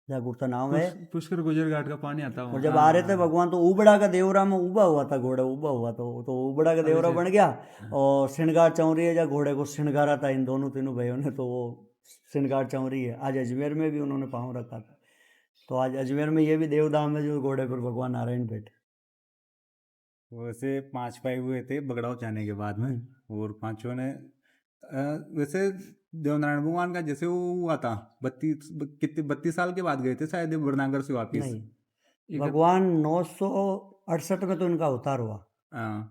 S2: जागुरता नाम है।
S3: पुष्कर गुजर घाट का पानी आता
S2: और
S3: वहाँ।
S2: जब आ रहे थे भगवान तो उबड़ा का देवरा में उबा हुआ था, घोड़ा उबा हुआ तो उबड़ा का देवरा बन गया, और श्रृंगार चौरी है, या घोड़े को श्रृंगारा था इन दोनों तीनों भाइयों ने, तो वो श्रृंगार चौरी है। आज अजमेर में भी उन्होंने पाँव रखा था, तो आज अजमेर में ये भी देवधाम है जो घोड़े पर भगवान नारायण बैठे।
S1: वैसे 5 भाई हुए थे बगड़ाऊ जाने के बाद में, और पांचों ने वैसे देवनारायण भगवान का जैसे वो हुआ था 32 साल के बाद गए थे शायद वरनागर से वापिस।
S2: नहीं, भगवान 968 में तो इनका अवतार हुआ,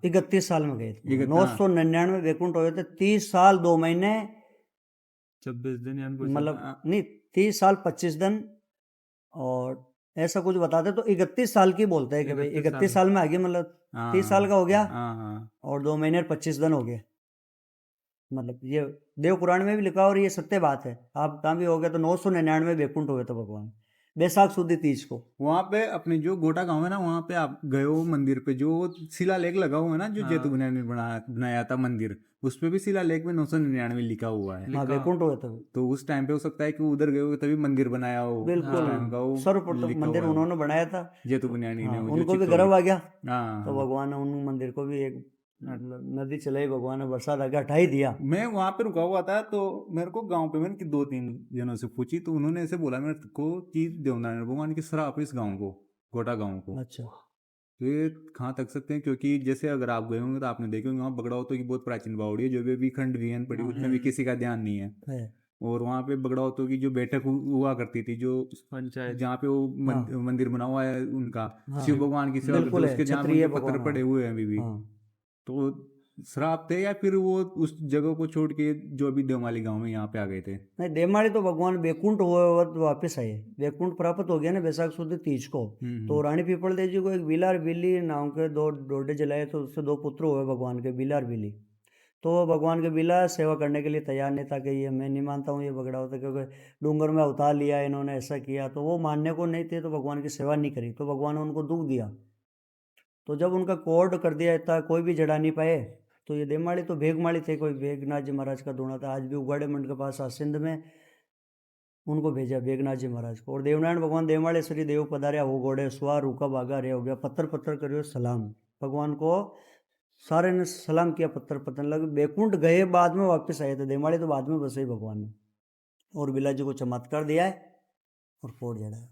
S2: 31 साल में गए थे। 999 वैकुंठ हुए थे, 30 साल 2 महीने
S3: 26 दिन यानी
S2: मतलब नहीं, 30 साल 25 दिन, और ऐसा कुछ बताते तो 31 साल की बोलते हैं कि भाई 31 साल में आ गया, मतलब 30 साल का हो गया, और 2 महीने और 25 दिन हो गए। मतलब ये देव पुराण में भी लिखा, और ये सत्य बात है। आप कहाँ भी हो गए तो 999 वैकुंठ हुए थे भगवान, बैसाख सुदी तीज को।
S1: वहाँ पे अपने जो गोटा गांव है ना, वहाँ पे आप गए हो मंदिर पे, जो शिलालेख लगा हुआ है ना, जो जेतु ने बनाया था मंदिर, उस पे भी शिलालेख में 999 लिखा हुआ है।
S2: हाँ, वैकुंठ हुए थे।
S1: तो उस टाइम पे हो सकता है कि उधर गए हो तभी मंदिर बनाया हो।
S2: बिल्कुल, सर्वप्रथम मंदिर उन्होंने बनाया था,
S1: जेतु बुनियानी ने।
S2: उनको भी गर्व आ गया, तो भगवान ने उन मंदिर को भी एक मतलब नदी चलाई, भगवान ने बरसात आगे हटाई दिया।
S1: मैं वहाँ पे रुका हुआ था, तो मेरे को गांव पे मैंने 2-3 जनों से पूछी, तो उन्होंने ऐसे बोला मेरे को कि देवनारायण भगवान की श्राप है इस गाँव को, गोटा गाँव को।
S2: अच्छा,
S1: तो ये कहाँ तक सकते हैं, क्योंकि जैसे अगर आप गए होंगे तो आपने देखे होंगे वहाँ बगड़ाओ तो की बहुत प्राचीन बावड़ी है, जो भी खंड विहन पड़ी, उसमें भी किसी का ध्यान नहीं है। और वहाँ पे बगड़ाओ तो की जो बैठक हुआ करती थी, जो पंचायत जहाँ पे वो मंदिर बना हुआ है उनका, शिव भगवान की सेवा करते, उसके जहाँ पे पत्थर पड़े हुए हैं अभी भी। तो श्राप थे या फिर वो उस जगह को छोड़ के जो अभी देवमाली गांव में यहाँ पे आ गए थे?
S2: नहीं, देवमाली तो भगवान वैकुंठ हुए वक्त वापस आए, वैकुंठ प्राप्त हो गया ना बैसाख सुदी तीज को। तो रानी पीपल देव जी को एक बिलार बिल्ली नाम के 2 डोडे जलाए, तो उससे 2 पुत्र हुए भगवान के, बिलार बिल्ली। तो भगवान के बिला सेवा करने के लिए तैयार नहीं था कि ये मैं नहीं मानता हूँ ये बगड़ा होता, क्योंकि डूंगर में अवतार लिया इन्होंने, ऐसा किया, तो वो मानने को नहीं थे, तो भगवान की सेवा नहीं करी, तो भगवान ने उनको दुख दिया। तो जब उनका कोड कर दिया इतना कोई भी जड़ा नहीं पाए, तो ये देवमाली तो भेगमाली थे, कोई भेगनाथ जी महाराज का दूना था। आज भी उगाड़े मंड के पास सिंध में उनको भेजा भेगनाथ जी महाराज को। और देवनारायण भगवान देवमालेश्वरी देव पधार्या हो घोड़े सुहा रूका भागा रे हो गया, पत्थर पत्थर करियो सलाम। भगवान को सारे ने सलाम किया, पत्थर पत्थर लगे। बैकुंठ गए बाद में वापस आए थे, देवमाली तो बाद में बसे ही भगवान ने, और बिला जी को चमत्कार दिया है और फोड़ जड़ा।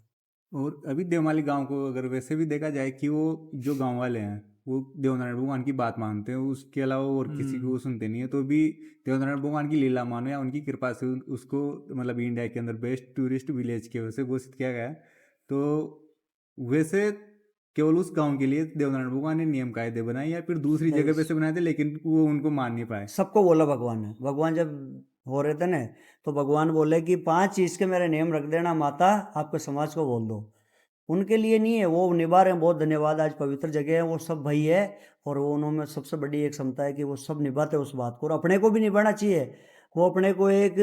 S1: और अभी देवमाली गांव को अगर वैसे भी देखा जाए कि वो जो गांव वाले हैं वो देवनारायण भगवान की बात मानते हैं, उसके अलावा और किसी को सुनते नहीं है, तो भी देवनारायण भगवान की लीला मानो या उनकी कृपा से उसको मतलब इंडिया के अंदर बेस्ट टूरिस्ट विलेज के वजह से घोषित किया गया है। तो वैसे केवल उस गांव के लिए देवनारायण भगवान ने नियम कायदे बनाए या फिर दूसरी जगह पे से बनाए थे, लेकिन वो उनको मान नहीं पाए?
S2: सबको बोला भगवान ने। भगवान जब हो रहे थे ना, तो भगवान बोले कि 5 चीज़ के मेरे नियम रख देना, माता आपके समाज को बोल दो। उनके लिए नहीं है, वो निभा रहे हैं, बहुत धन्यवाद। आज पवित्र जगह है, वो सब भाई है, और वो उन्होंने सबसे बड़ी एक क्षमता है कि वो सब निभाते उस बात को, और अपने को भी निभाना चाहिए। वो अपने को एक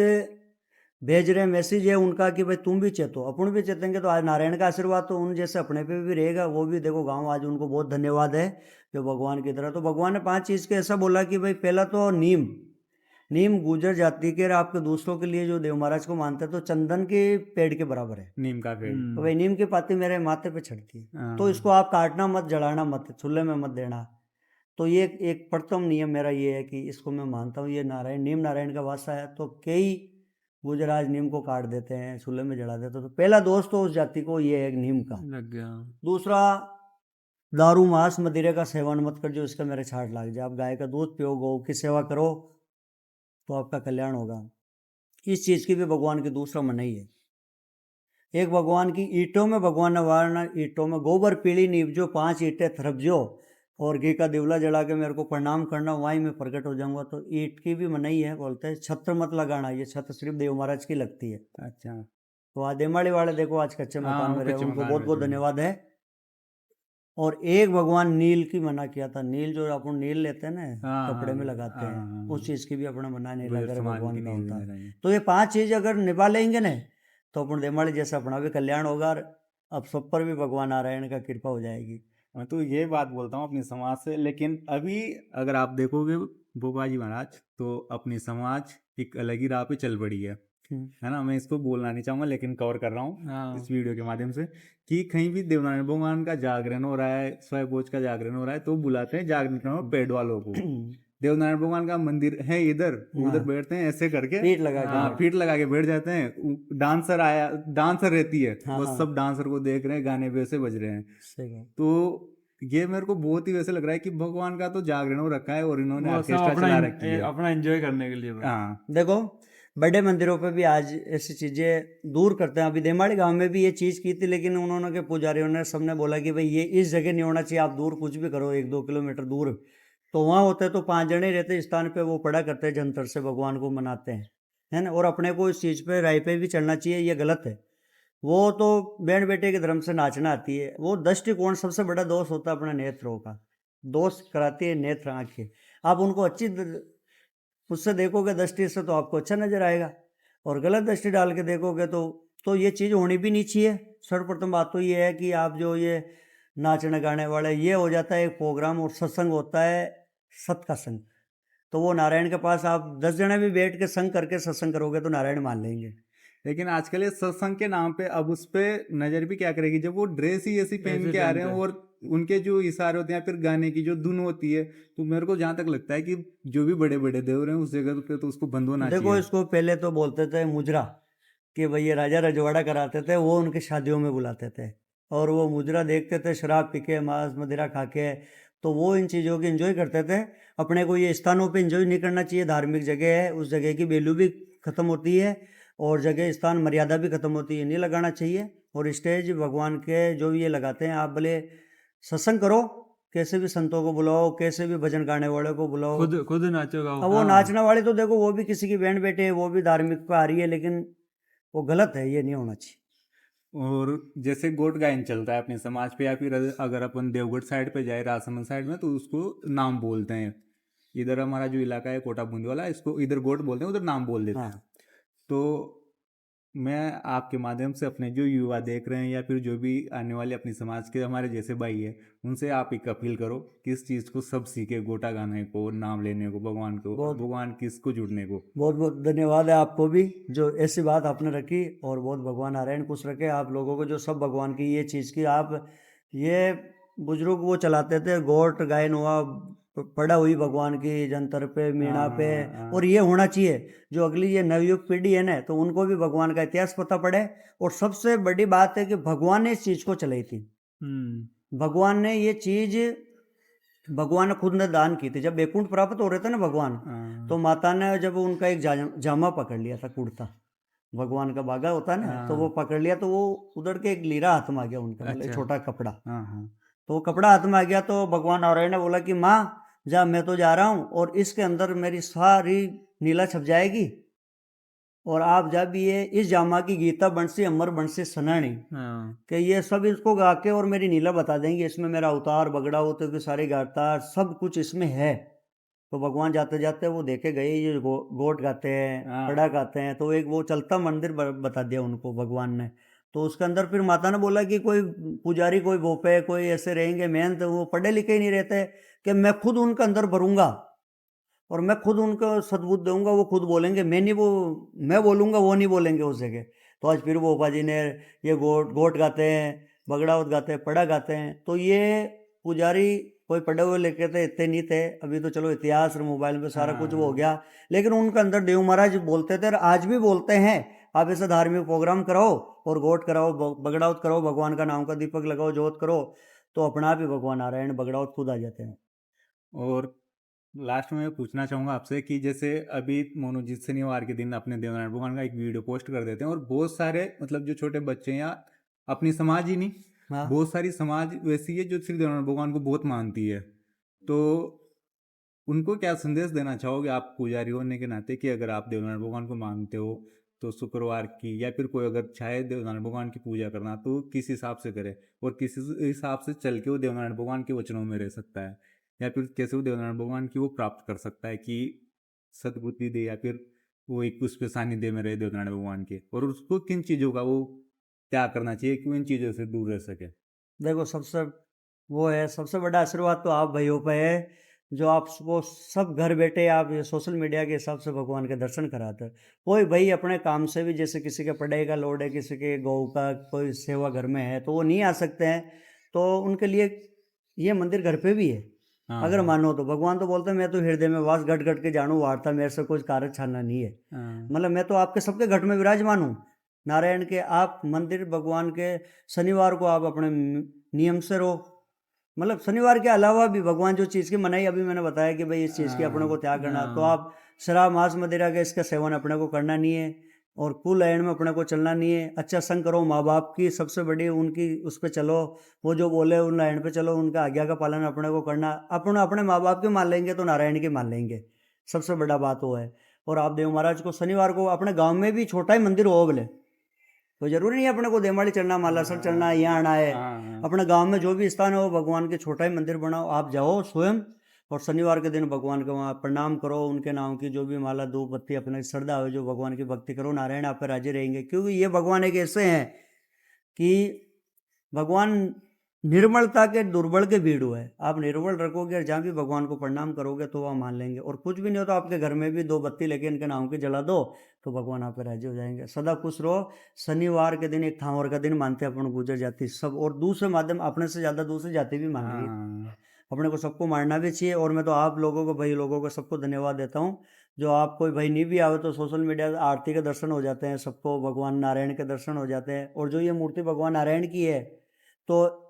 S2: भेज रहे मैसेज है उनका कि भाई तुम भी चेतो, अपन भी चेतेंगे तो आज नारायण का आशीर्वाद तो उन जैसे अपने पे भी रहेगा। वो भी देखो गांव आज उनको बहुत धन्यवाद है जो भगवान की तरह। तो भगवान ने 5 चीज़ के ऐसा बोला कि भाई पहला तो नीम गुर्जर जाति के, आपके दूसरों के लिए जो देव महाराज को मानते हैं, तो चंदन के पेड़ के बराबर है
S1: नीम का पेड़।
S2: तो भाई नीम की पाती मेरे माथे पे छड़ती है, तो इसको आप काटना मत, जलाना मत, चूल्हे में मत देना। तो ये एक प्रथम नियम मेरा ये है कि इसको मैं मानता हूँ, ये नीम नारायण का वासा है। तो कई गुजर आज नीम को काट देते हैं, चूल्हे में जला देते हैं। तो पहला दोष तो उस जाति को ये है नीम का
S3: लग गया।
S2: दूसरा, दारू मांस मदिरे का सेवन मत कर, जो इसका मेरे छाट लग जाए। आप गाय का दूध पियो, गौ की सेवा करो, तो आपका कल्याण होगा। इस चीज़ की भी भगवान की दूसरा मनाही है। एक भगवान की ईंटों में भगवान ने वारना, ईंटों में गोबर पीली नीपजो, 5 ईंटें थरपजो, और घी का दिवला जला के मेरे को प्रणाम करना, वहीं मैं प्रकट हो जाऊंगा। तो ईंट की भी मनाही है, बोलते हैं छत्र मत लगाना, ये छत्र सिर्फ देव महाराज की लगती है।
S1: अच्छा,
S2: तो आज देमाड़ी वाले देखो आज कच्चे मकान में रहे, उनको बहुत बहुत धन्यवाद है। और एक भगवान नील की मना किया था, नील जो अपन नील लेते हैं ना कपड़े में लगाते हैं, उस चीज़ की भी अपना मना नहीं लगा रहे, भगवान का होता है। तो ये 5 चीज़ अगर निभा लेंगे ना, तो अपन देमाड़ी जैसा अपना भी कल्याण होगा, और अब सब पर भी भगवान नारायण का कृपा हो जाएगी।
S1: मैं तो ये बात बोलता हूँ अपनी समाज से, लेकिन अभी अगर आप देखोगे बोपाजी महाराज, तो अपनी समाज एक अलग ही राह पे चल पड़ी है ना। मैं इसको बोलना नहीं चाहूंगा, लेकिन कवर कर रहा हूँ
S3: हाँ।
S1: इस वीडियो के माध्यम से कि कहीं भी देवनारायण भगवान का जागरण हो रहा है, स्वयंभोज का जागरण हो रहा है, तो बुलाते हैं जागरण पेड़ वालों को। देवनारायण भगवान का मंदिर है इधर, उधर
S2: हाँ।
S1: बैठते हैं ऐसे करके,
S2: पीठ लगा के
S1: हाँ
S2: बैठ-
S1: फीट लगा के बैठ जाते हैं। डांसर आया, डांसर रहती है,
S2: हाँ,
S1: बस
S2: हाँ।
S1: सब डांसर को देख रहे हैं, गाने वैसे बज रहे हैं।
S2: सही है।
S1: तो ये मेरे को बहुत ही वैसे लग रहा है कि भगवान का तो जागरण हो रखा है और इन्होंने
S3: वो सब
S1: ऑर्केस्ट्रा
S3: अपना
S1: चला रखी है।
S3: अपना एंजॉय करने के लिए बस।
S1: हाँ
S2: देखो बड़े मंदिरों पे भी आज ऐसी चीजें दूर करते हैं। अभी देमाड़ी गांव में भी ये चीज की थी, लेकिन उन्होंने के पुजारियों ने सबने बोला कि भाई ये इस जगह नहीं होना चाहिए, आप दूर कुछ भी करो 1-2 किलोमीटर दूर। तो वहाँ होते तो 5 जने रहते इस स्थान पे, वो पड़ा करते जंतर से भगवान को मनाते हैं, है ना। और अपने को इस चीज पे राय पे भी चलना चाहिए, ये गलत है। वो तो बैंड बेटे के धर्म से नाचना आती है। वो दृष्टिकोण सबसे बड़ा दोष होता है अपने नेत्रों का, दोष कराती है नेत्र आंखें। आप उनको अच्छी उससे देखोगे दृष्टि से तो आपको अच्छा नजर आएगा, और गलत दृष्टि डाल के देखोगे तो ये चीज़ होनी भी नहीं चाहिए। सर्वप्रथम बात तो ये है कि आप जो ये नाचने गाने वाले, ये हो जाता है एक प्रोग्राम, और सत्संग होता है सत का संग। तो वो नारायण के पास आप 10 जने भी बैठ के संग करके सत्संग करोगे तो नारायण मान लेंगे।
S1: लेकिन आजकल ये सत्संग के नाम पे अब उस पे नजर भी क्या करेगी, जब वो ड्रेस ही ऐसी पहन
S3: ऐसे
S1: के आ
S3: पहन
S1: रहे हैं
S3: के।
S1: और उनके जो इशारे होते हैं या फिर गाने की जो धुन होती है, तो मेरे को जहां तक लगता है कि जो भी बड़े बड़े देव रहे हैं उस जगह पे तो उसको बंद होना
S2: देखो
S1: चाहिए।
S2: इसको पहले तो बोलते थे मुजरा, कि भाई ये राजा रजवाड़ा कराते थे, वो उनकी शादियों में बुलाते थे, और वो मुजरा देखते थे शराब पी के मांस मदिरा खा के, तो वो इन चीज़ों की एंजॉय करते थे। अपने को ये स्थानों पे एंजॉय नहीं करना चाहिए। धार्मिक जगह है, उस जगह की वैल्यू भी खत्म होती है, और जगह स्थान मर्यादा भी खत्म होती है, नहीं लगाना चाहिए। और स्टेज भगवान के जो भी ये लगाते हैं, आप भले सत्संग करो, कैसे भी संतों को बुलाओ, कैसे भी भजन गाने वाले को बुलाओ।
S3: खुद नाचो गाओ।
S2: अब वो
S1: हाँ।
S2: नाचने वाले तो देखो वो भी किसी की बैंड बैठे है, वो भी धार्मिक पे आ रही है, लेकिन वो गलत है, ये नहीं होना चाहिए।
S1: और जैसे गोट गायन चलता है अपने समाज पे, या फिर अगर अपन देवगढ़ साइड पे जाए, राजसमंद साइड में, तो उसको नाम बोलते हैं। इधर हमारा जो इलाका है कोटा बूंदी वाला, इसको इधर गोट बोलते हैं, उधर नाम बोल देते हैं।
S2: हाँ
S1: तो मैं आपके माध्यम से अपने जो युवा देख रहे हैं या फिर जो भी आने वाले अपनी समाज के हमारे जैसे भाई है, उनसे आप एक अपील करो कि इस चीज़ को सब सीखे, गोटा गाने को, नाम लेने को, भगवान को,
S2: बहुत
S1: भगवान किसको जुड़ने को।
S2: बहुत बहुत धन्यवाद है आपको भी, जो ऐसी बात आपने रखी, और बहुत भगवान नारायण खुश रखे आप लोगों को, जो सब भगवान की ये चीज़ की आप ये बुजुर्ग वो चलाते थे, गोट गायन हुआ, पड़ा हुई भगवान की जंतर पे मीणा पे,
S1: हाँ।
S2: और ये होना चाहिए। जो अगली ये नवयुग पीढ़ी है ना, तो उनको भी भगवान का इतिहास पता पड़े। और सबसे बड़ी बात है कि भगवान ने इस चीज़ को चलाई थी। भगवान ने ये चीज़, भगवान ने खुद ने दान की थी। जब बैकुंठ प्राप्त हो रहे थे ना भगवान, तो माता ने जब उनका एक जामा पकड़ लिया था, कुर्ता भगवान का बागा होता है ना, तो वो पकड़ लिया, तो वो उधड़ के एक लीरा हाथ में आ गया उनका, मतलब एक छोटा कपड़ा।
S1: हाँ
S2: तो वो कपड़ा हाथ में आ गया, तो भगवान नारायण ने बोला कि माँ जा, मैं तो जा रहा हूँ, और इसके अंदर मेरी सारी नीला छप जाएगी, और आप जब ये इस जामा की गीता बंसी अमर बंसी सनानी, कि ये सब इसको गा के और मेरी नीला बता देंगे, इसमें मेरा अवतार बगड़ा होते हुए सारी गाता सब कुछ इसमें है। तो भगवान जाते जाते वो देखे गए, ये गोट गाते हैं, पड़ा गाते हैं, तो एक वो चलता मंदिर बता दिया उनको भगवान ने। तो उसके अंदर फिर माता ने बोला कि कोई पुजारी, कोई भोपे, कोई ऐसे रहेंगे मेहनत, तो वो पढ़े लिखे ही नहीं रहते, कि मैं खुद उनके अंदर भरूंगा और मैं खुद उनको सद्बुद्ध दूंगा, वो खुद बोलेंगे, मैं नहीं, वो मैं बोलूँगा, वो नहीं बोलेंगे उस जगह। तो आज फिर भोपा जी ने ये गोट गाते हैं, बगड़ावत गाते हैं, पड़ा गाते हैं। तो ये पुजारी कोई पढ़े हुए लिखे थे इतने नहीं थे। अभी तो चलो इतिहास और मोबाइल में सारा कुछ वो हो गया, लेकिन उनके अंदर देव महाराज बोलते थे और आज भी बोलते हैं। आप ऐसे धार्मिक प्रोग्राम कराओ और गोट कराओ, बगड़ावत कराओ, भगवान का नाम का दीपक लगाओ, जोत करो, तो अपना आप ही भगवान नारायण बगड़ावत खुद आ जाते हैं।
S1: और लास्ट में मैं पूछना चाहूँगा आपसे कि जैसे अभी मोनोजीत शनिवार के दिन अपने देवनारायण भगवान का एक वीडियो पोस्ट कर देते हैं, और बहुत सारे मतलब जो छोटे बच्चे हैं या अपनी समाज ही नहीं,
S2: हाँ
S1: बहुत सारी समाज वैसी है जो श्री देवनारायण भगवान को बहुत मानती है। तो उनको क्या संदेश देना चाहोगे आप पुजारी होने के नाते, कि अगर आप देवनारायण भगवान को मानते हो तो शुक्रवार की, या फिर कोई अगर चाहे देवनारायण भगवान की पूजा करना, तो किस हिसाब से करे और किस हिसाब से चल के वो देवनारायण भगवान के वचनों में रह सकता है, या फिर कैसे वो देवनारायण भगवान की वो प्राप्त कर सकता है कि सद्बुद्धि दे, या फिर वो एक पुष्प सानिध्य में रहे देवनारायण भगवान के, और उसको किन चीज़ों का वो त्याग करना चाहिए कि वो इन चीज़ों से दूर रह सके।
S2: देखो, सबसे वो है सबसे बड़ा आशीर्वाद तो आप भाइयों पे है, जो आपको सब घर बैठे आप ये सोशल मीडिया के हिसाब से भगवान के दर्शन कराते हैं। कोई भाई अपने काम से भी, जैसे किसी के पढ़ाई का लोड है, किसी के गौ का कोई सेवा घर में है, तो वो नहीं आ सकते हैं, तो उनके लिए ये मंदिर घर पे भी है।
S1: हाँ
S2: अगर
S1: हाँ
S2: मानो तो भगवान तो बोलते हैं मैं तो हृदय में वास घट घट के जानू वार्ता, मेरे से कुछ कार्य छाना नहीं है।
S1: हाँ
S2: मतलब मैं तो आपके सबके घट में विराजमान हूँ नारायण के। आप मंदिर भगवान के शनिवार को आप अपने नियम से रहो। मतलब शनिवार के अलावा भी भगवान जो चीज़ की मनाही, अभी मैंने बताया कि भाई इस चीज़ की अपने को त्याग करना, तो
S1: हाँ
S2: आप शराब मांस मदिरा का इसका सेवन अपने को करना नहीं है, और कुलायन में अपने को चलना नहीं है। अच्छा संग करो, माँ बाप की सबसे बड़ी उनकी उस पर चलो, वो जो बोले उन लाइन पे चलो, उनका आज्ञा का पालन अपने को करना। अपन अपने माँ बाप की मान लेंगे तो नारायण की मान लेंगे, सबसे बड़ा बात वो है। और आप देव महाराज को शनिवार को अपने गांव में भी छोटा ही मंदिर हो बोले, तो जरूरी नहीं है अपने को देमाड़ी चढ़ना, मालासर चढ़ना है, यहाँ आना है।
S1: हाँ
S2: अपने गांव में जो भी स्थान है वो भगवान के छोटा ही मंदिर बनाओ, आप जाओ स्वयं, और शनिवार के दिन भगवान को वहाँ प्रणाम करो, उनके नाम की जो भी माला धूप बत्ती अपने श्रद्धा हो, जो भगवान की भक्ति करो, नारायण आप पे राजी रहेंगे। क्योंकि ये भगवान एक ऐसे हैं कि भगवान निर्मलता के दुर्बल के भीड़ू है। आप निर्मल रखोगे और जहाँ भी भगवान को प्रणाम करोगे तो वह मान लेंगे। और कुछ भी नहीं हो तो आपके घर में भी 2 बत्ती लेके इनके नाम की जला दो, तो भगवान आप पे राजी हो जाएंगे। सदा खुश रहो। शनिवार के दिन एक थावर का दिन मानते हैं अपन गुजर जाति सब, और दूसरे माध्यम अपने से ज़्यादा दूसरी जाति भी मान रही है।
S1: हाँ
S2: अपने को सबको मानना भी चाहिए। और मैं तो आप लोगों को, भाई लोगों को सबको धन्यवाद देता हूँ। जो आप कोई भाई नहीं भी आवे तो सोशल मीडिया आरती के दर्शन हो जाते हैं, सबको भगवान नारायण के दर्शन हो जाते हैं। और जो ये मूर्ति भगवान नारायण की है, तो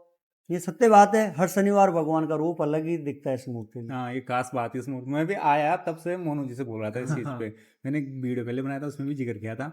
S2: ये सत्य बात है, हर शनिवार भगवान का रूप अलग ही दिखता है इस मूर्ति में।
S1: हाँ, ये खास बात है इस मूर्ति में। मैं भी आया तब से मोनू जी से बोल रहा था इस चीज़ पे। मैंने एक वीडियो पहले बनाया था, उसमें भी जिक्र किया था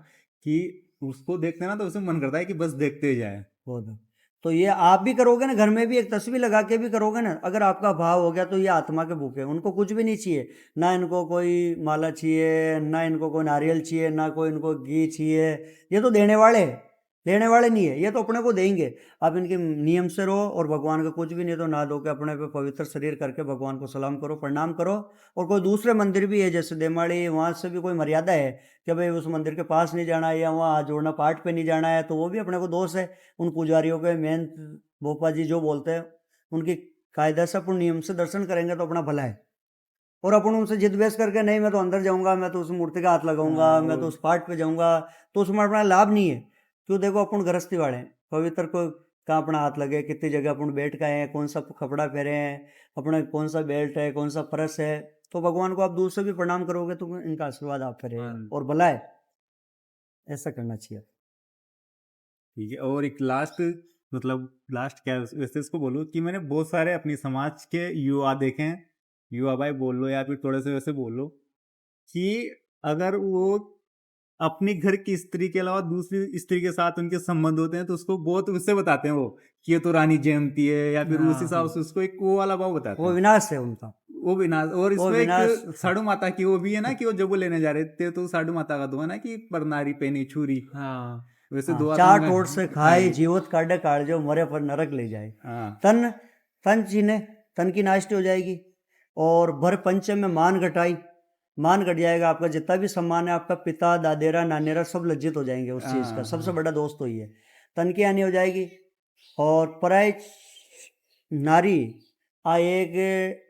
S1: कि उसको देखते ना तो उसे मन करता है कि बस देखते जाए।
S2: बहुत। तो ये आप भी करोगे ना, घर में भी एक तस्वीर लगा के भी करोगे ना, अगर आपका भाव हो गया तो ये आत्मा के भूखे, उनको कुछ भी नहीं चाहिए। ना इनको कोई माला चाहिए, ना इनको कोई नारियल चाहिए, ना कोई इनको घी चाहिए। ये तो देने वाले हैं, लेने वाले नहीं है। ये तो अपने को देंगे। आप इनके नियम से रहो, और भगवान का कुछ भी नहीं तो ना दो के अपने पे पवित्र शरीर करके भगवान को सलाम करो, प्रणाम करो। और कोई दूसरे मंदिर भी है जैसे देमाड़ी, वहाँ से भी कोई मर्यादा है कि भाई उस मंदिर के पास नहीं जाना है, या वहाँ हाथ जोड़ना पाठ पे नहीं जाना है, तो वो भी अपने को दोष है। उन पुजारियों के मेन भोपा जी जो बोलते हैं, उनकी कायदा से अपन नियम से दर्शन करेंगे तो अपना भला है। और अपन उनसे जिद बहस करके नहीं मैं तो अंदर जाऊंगा, मैं तो उस मूर्ति का हाथ लगाऊंगा,
S1: हाँ,
S2: मैं तो
S1: वो
S2: उस पाठ पे जाऊंगा, तो उसमें अपना लाभ नहीं है। क्यों? देखो अपन गृहस्थी वाले हैं, पवित्र को कहाँ अपना हाथ लगे, कितनी जगह अपन बैठ गए हैं, कौन सा कपड़ा पहने हैं, अपना कौन सा बेल्ट है, कौन सा पर्स है, तो भगवान को आप दूर से भी प्रणाम करोगे तो इनका आशीर्वाद आप पे रहेगा
S3: हाँ।
S2: और भला है। ऐसा करना चाहिए।
S1: ठीक है। और एक लास्ट, मतलब लास्ट क्या वैसे इसको बोलूँ कि मैंने बहुत सारे अपनी समाज के युवा देखे हैं, युवा भाई बोल लो या फिर थोड़े से वैसे बोल लो, कि अगर वो अपनी घर की स्त्री के अलावा दूसरी स्त्री के साथ उनके संबंध होते हैं तो उसको बहुत उससे बताते हैं वो कि ये तो रानी जयंती है, या फिर उस हिसाब से उसको एक वो वाला भाव बताते
S2: वो
S1: हैं।
S2: विनाश है उनका।
S1: वो विनाश। और
S2: वो
S1: इसमें
S2: विनाश।
S1: एक साधु माता की वो भी है ना कि वो जब वो लेने जा रहे थे तो साधु माता का दो है ना कि पर नारी पेनी छुरी,
S3: हाँ
S1: वैसे
S2: हाँ,
S1: दो
S2: चार
S1: आत्मा
S2: टोट से खाए,
S1: खाई।
S2: जीवत काटे काढ़ मरे पर नरक ले जाए।
S1: हाँ
S2: तन तन चीने, तन की नाश्ती हो जाएगी। और भर पंचम में मान घटाई, मान घट जाएगा। आपका जितना भी सम्मान है, आपका पिता दादेरा नानेरा सब लज्जित हो जाएंगे उस चीज़ का।
S1: हाँ
S2: सबसे
S1: हाँ
S2: बड़ा दोस्त तो ये तन की हानि हो जाएगी। और पराई नारी एक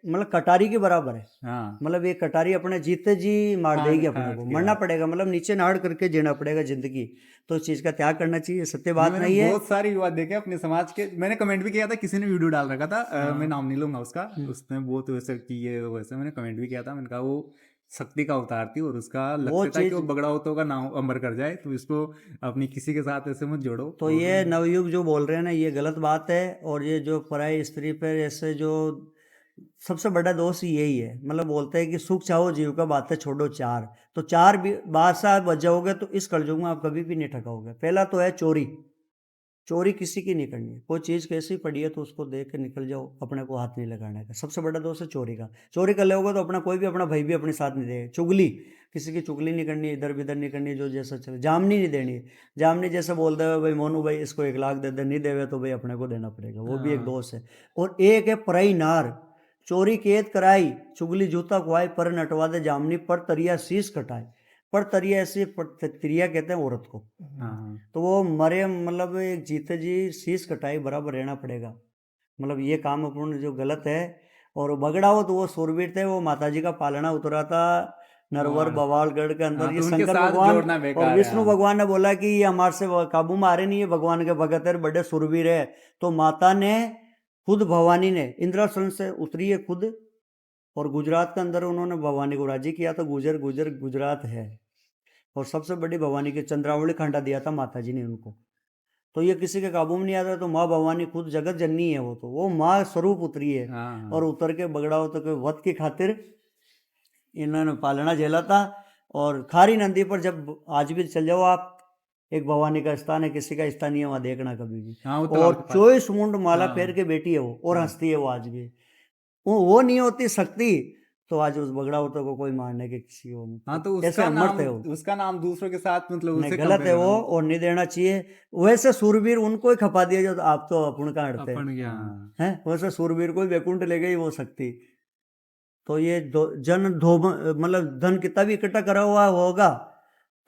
S2: मतलब कटारी के बराबर है।
S1: हाँ
S2: मतलब ये कटारी अपने जीते जी मार
S1: हाँ
S2: देगी, अपने
S1: हाँ
S2: को
S1: के
S2: मरना
S1: बाद
S2: पड़ेगा, मतलब नीचे नाड़ करके जीना पड़ेगा जिंदगी। तो इस चीज़ का त्याग करना चाहिए, सत्य
S1: ये
S2: बात
S1: मैंने
S2: नहीं है।
S1: बहुत सारे युवा देखे अपने समाज के। मैंने कमेंट भी किया था, किसी ने वीडियो डाल रखा था, मैं नाम नहीं लूंगा उसका, उसने बहुत वैसे की है वैसे, मैंने कमेंट भी किया था। मैंने कहा वो शक्ति का अवतार थी और उसका
S2: वो
S1: लक्ष्य था कि
S2: चीज़
S1: वो बगड़ाउतों का नाम अमर कर जाए, तो इसको अपनी किसी के साथ ऐसे मत जोड़ो।
S2: तो
S1: और
S2: ये नवयुग जो बोल रहे हैं ना, ये गलत बात है। और ये जो पराई स्त्री पर ऐसे जो सबसे बड़ा दोष यही है। मतलब बोलते हैं कि सुख चाहो जीव का, बातें छोड़ो चार। तो चार भी बादशाह बच जाओगे तो इस कलयुग में आप कभी भी नहीं ठगाओगे। पहला तो है चोरी। चोरी किसी की नहीं करनी है। कोई चीज़ कैसी पड़ी है तो उसको देख के निकल जाओ, अपने को हाथ नहीं लगाने का। सबसे बड़ा दोष है चोरी का। चोरी कर लोगे तो अपना कोई भी, अपना भाई भी अपने साथ नहीं देगा। चुगली, किसी की चुगली नहीं करनी, इधर बिधर नहीं करनी, जो जैसा चले। जामनी नहीं देनी। जामनी जैसे बोल दे भाई मोनू भाई इसको 1 लाख दे दे, नहीं देवे तो भाई अपने को देना पड़ेगा, वो भी एक
S3: हाँ
S2: दोष है। और एक है परई नार, चोरी केत कराई, चुगली जूता कुआई, पर नटवा दे जामनी, पर तरिया शीश कटाए। पर तरिया ऐसी, तरिया कहते हैं औरत को।
S1: हाँ
S2: तो वो मरे, मतलब एक जीते जी शीश कटाई बराबर रहना पड़ेगा। मतलब ये काम अपन जो गलत है। और बगड़ा हो तो वो सूरवीर थे, वो माता जी का पालना उतरा था नरवर
S1: हाँ।
S2: बवालगढ़ के अंदर।
S1: हाँ,
S2: ये
S1: तो उनके
S2: शंकर
S1: साथ
S2: भगवान
S1: जोड़ना
S2: और
S1: बेकार है।
S2: विष्णु
S1: हाँ।
S2: भगवान ने बोला कि ये हमारे से काबू में आ रहे नहीं, ये भगवान के भगत है, बड़े सूरवीर है। तो माता ने खुद भवानी ने इंद्रासन से उतरी है खुद, और गुजरात के अंदर उन्होंने भवानी को राजी किया। तो गुजर गुजर गुजरात है, और सबसे बड़ी भवानी की चंद्रावली खंडा दिया था माता जी ने उनको। तो ये किसी के काबू में नहीं आता। तो माँ भवानी खुद जगत जननी है, वो माँ स्वरूप उतरी है।
S1: हाँ।
S2: और उतर के बगड़ा हो तो वध की खातिर इन्होंने पालना झेला था। और खारी नदी पर जब आज भी चल जाओ आप, एक भवानी का स्थान है, किसी का स्थान नहीं है वहाँ, देखना कभी भी।
S1: हाँ, वो तालाब
S2: और
S1: के पास।
S2: 24 मुंड माला
S1: हाँ।
S2: फेर के बेटी है वो, और
S1: हाँ।
S2: हंसती है वो आज भी। वो नहीं होती शक्ति तो आज उस बगड़ा औरतों को कोई मारने के किसी हो
S1: हाँ, तो
S2: ऐसे अमर थे वो।
S1: उसका नाम दूसरों के साथ मतलब
S2: नहीं,
S1: उससे
S2: गलत है
S1: कंपेयर
S2: वो, और नहीं देना चाहिए। वैसे सूरवीर उनको ही खपा दिया जो आप तो अपुन का हटते
S3: अपन क्या
S1: हाँ।
S2: हैं। वैसे सूरवीर को ही वैकुंठ ले गई वो शक्ति। तो ये जन धो मतलब धन कितना भी इकट्ठा करा हुआ होगा,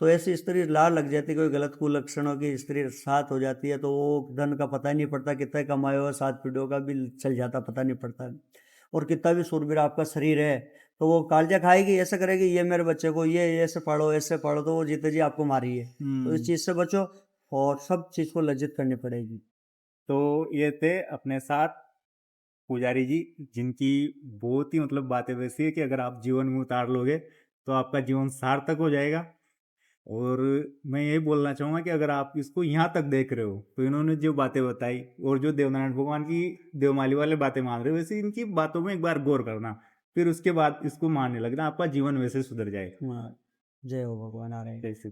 S2: तो ऐसी स्त्री लाल लग जाती, कोई गलत कुलक्षणों की स्त्री साथ हो जाती है, तो वो धन का पता ही नहीं पड़ता, कितना कमाए हुआ 7 पीढ़ियों का भी चल जाता, पता नहीं पड़ता। और कितना भी सूरवीर आपका शरीर है, तो वो कालजा खाएगी, ऐसा करेगी, ये मेरे बच्चे को ये ऐसे पाड़ो, तो वो जीते जी आपको मारी है। तो इस चीज़ से बचो, और सब चीज़ को लज्जित करनी पड़ेगी।
S1: तो ये थे अपने साथ पुजारी जी, जिनकी बहुत ही मतलब बातें वैसी है कि अगर आप जीवन में उतार लोगे तो आपका जीवन सार्थक हो जाएगा। और मैं यही बोलना चाहूँगा कि अगर आप इसको यहाँ तक देख रहे हो, तो इन्होंने जो बातें बताई और जो देवनारायण भगवान की देवमाली वाले बातें मान रहे हो, वैसे इनकी बातों में एक बार गौर करना, फिर उसके बाद इसको मानने लगना, आपका जीवन वैसे सुधर जाएगा।
S2: हाँ, जय हो भगवान नारायण।
S1: जय श्री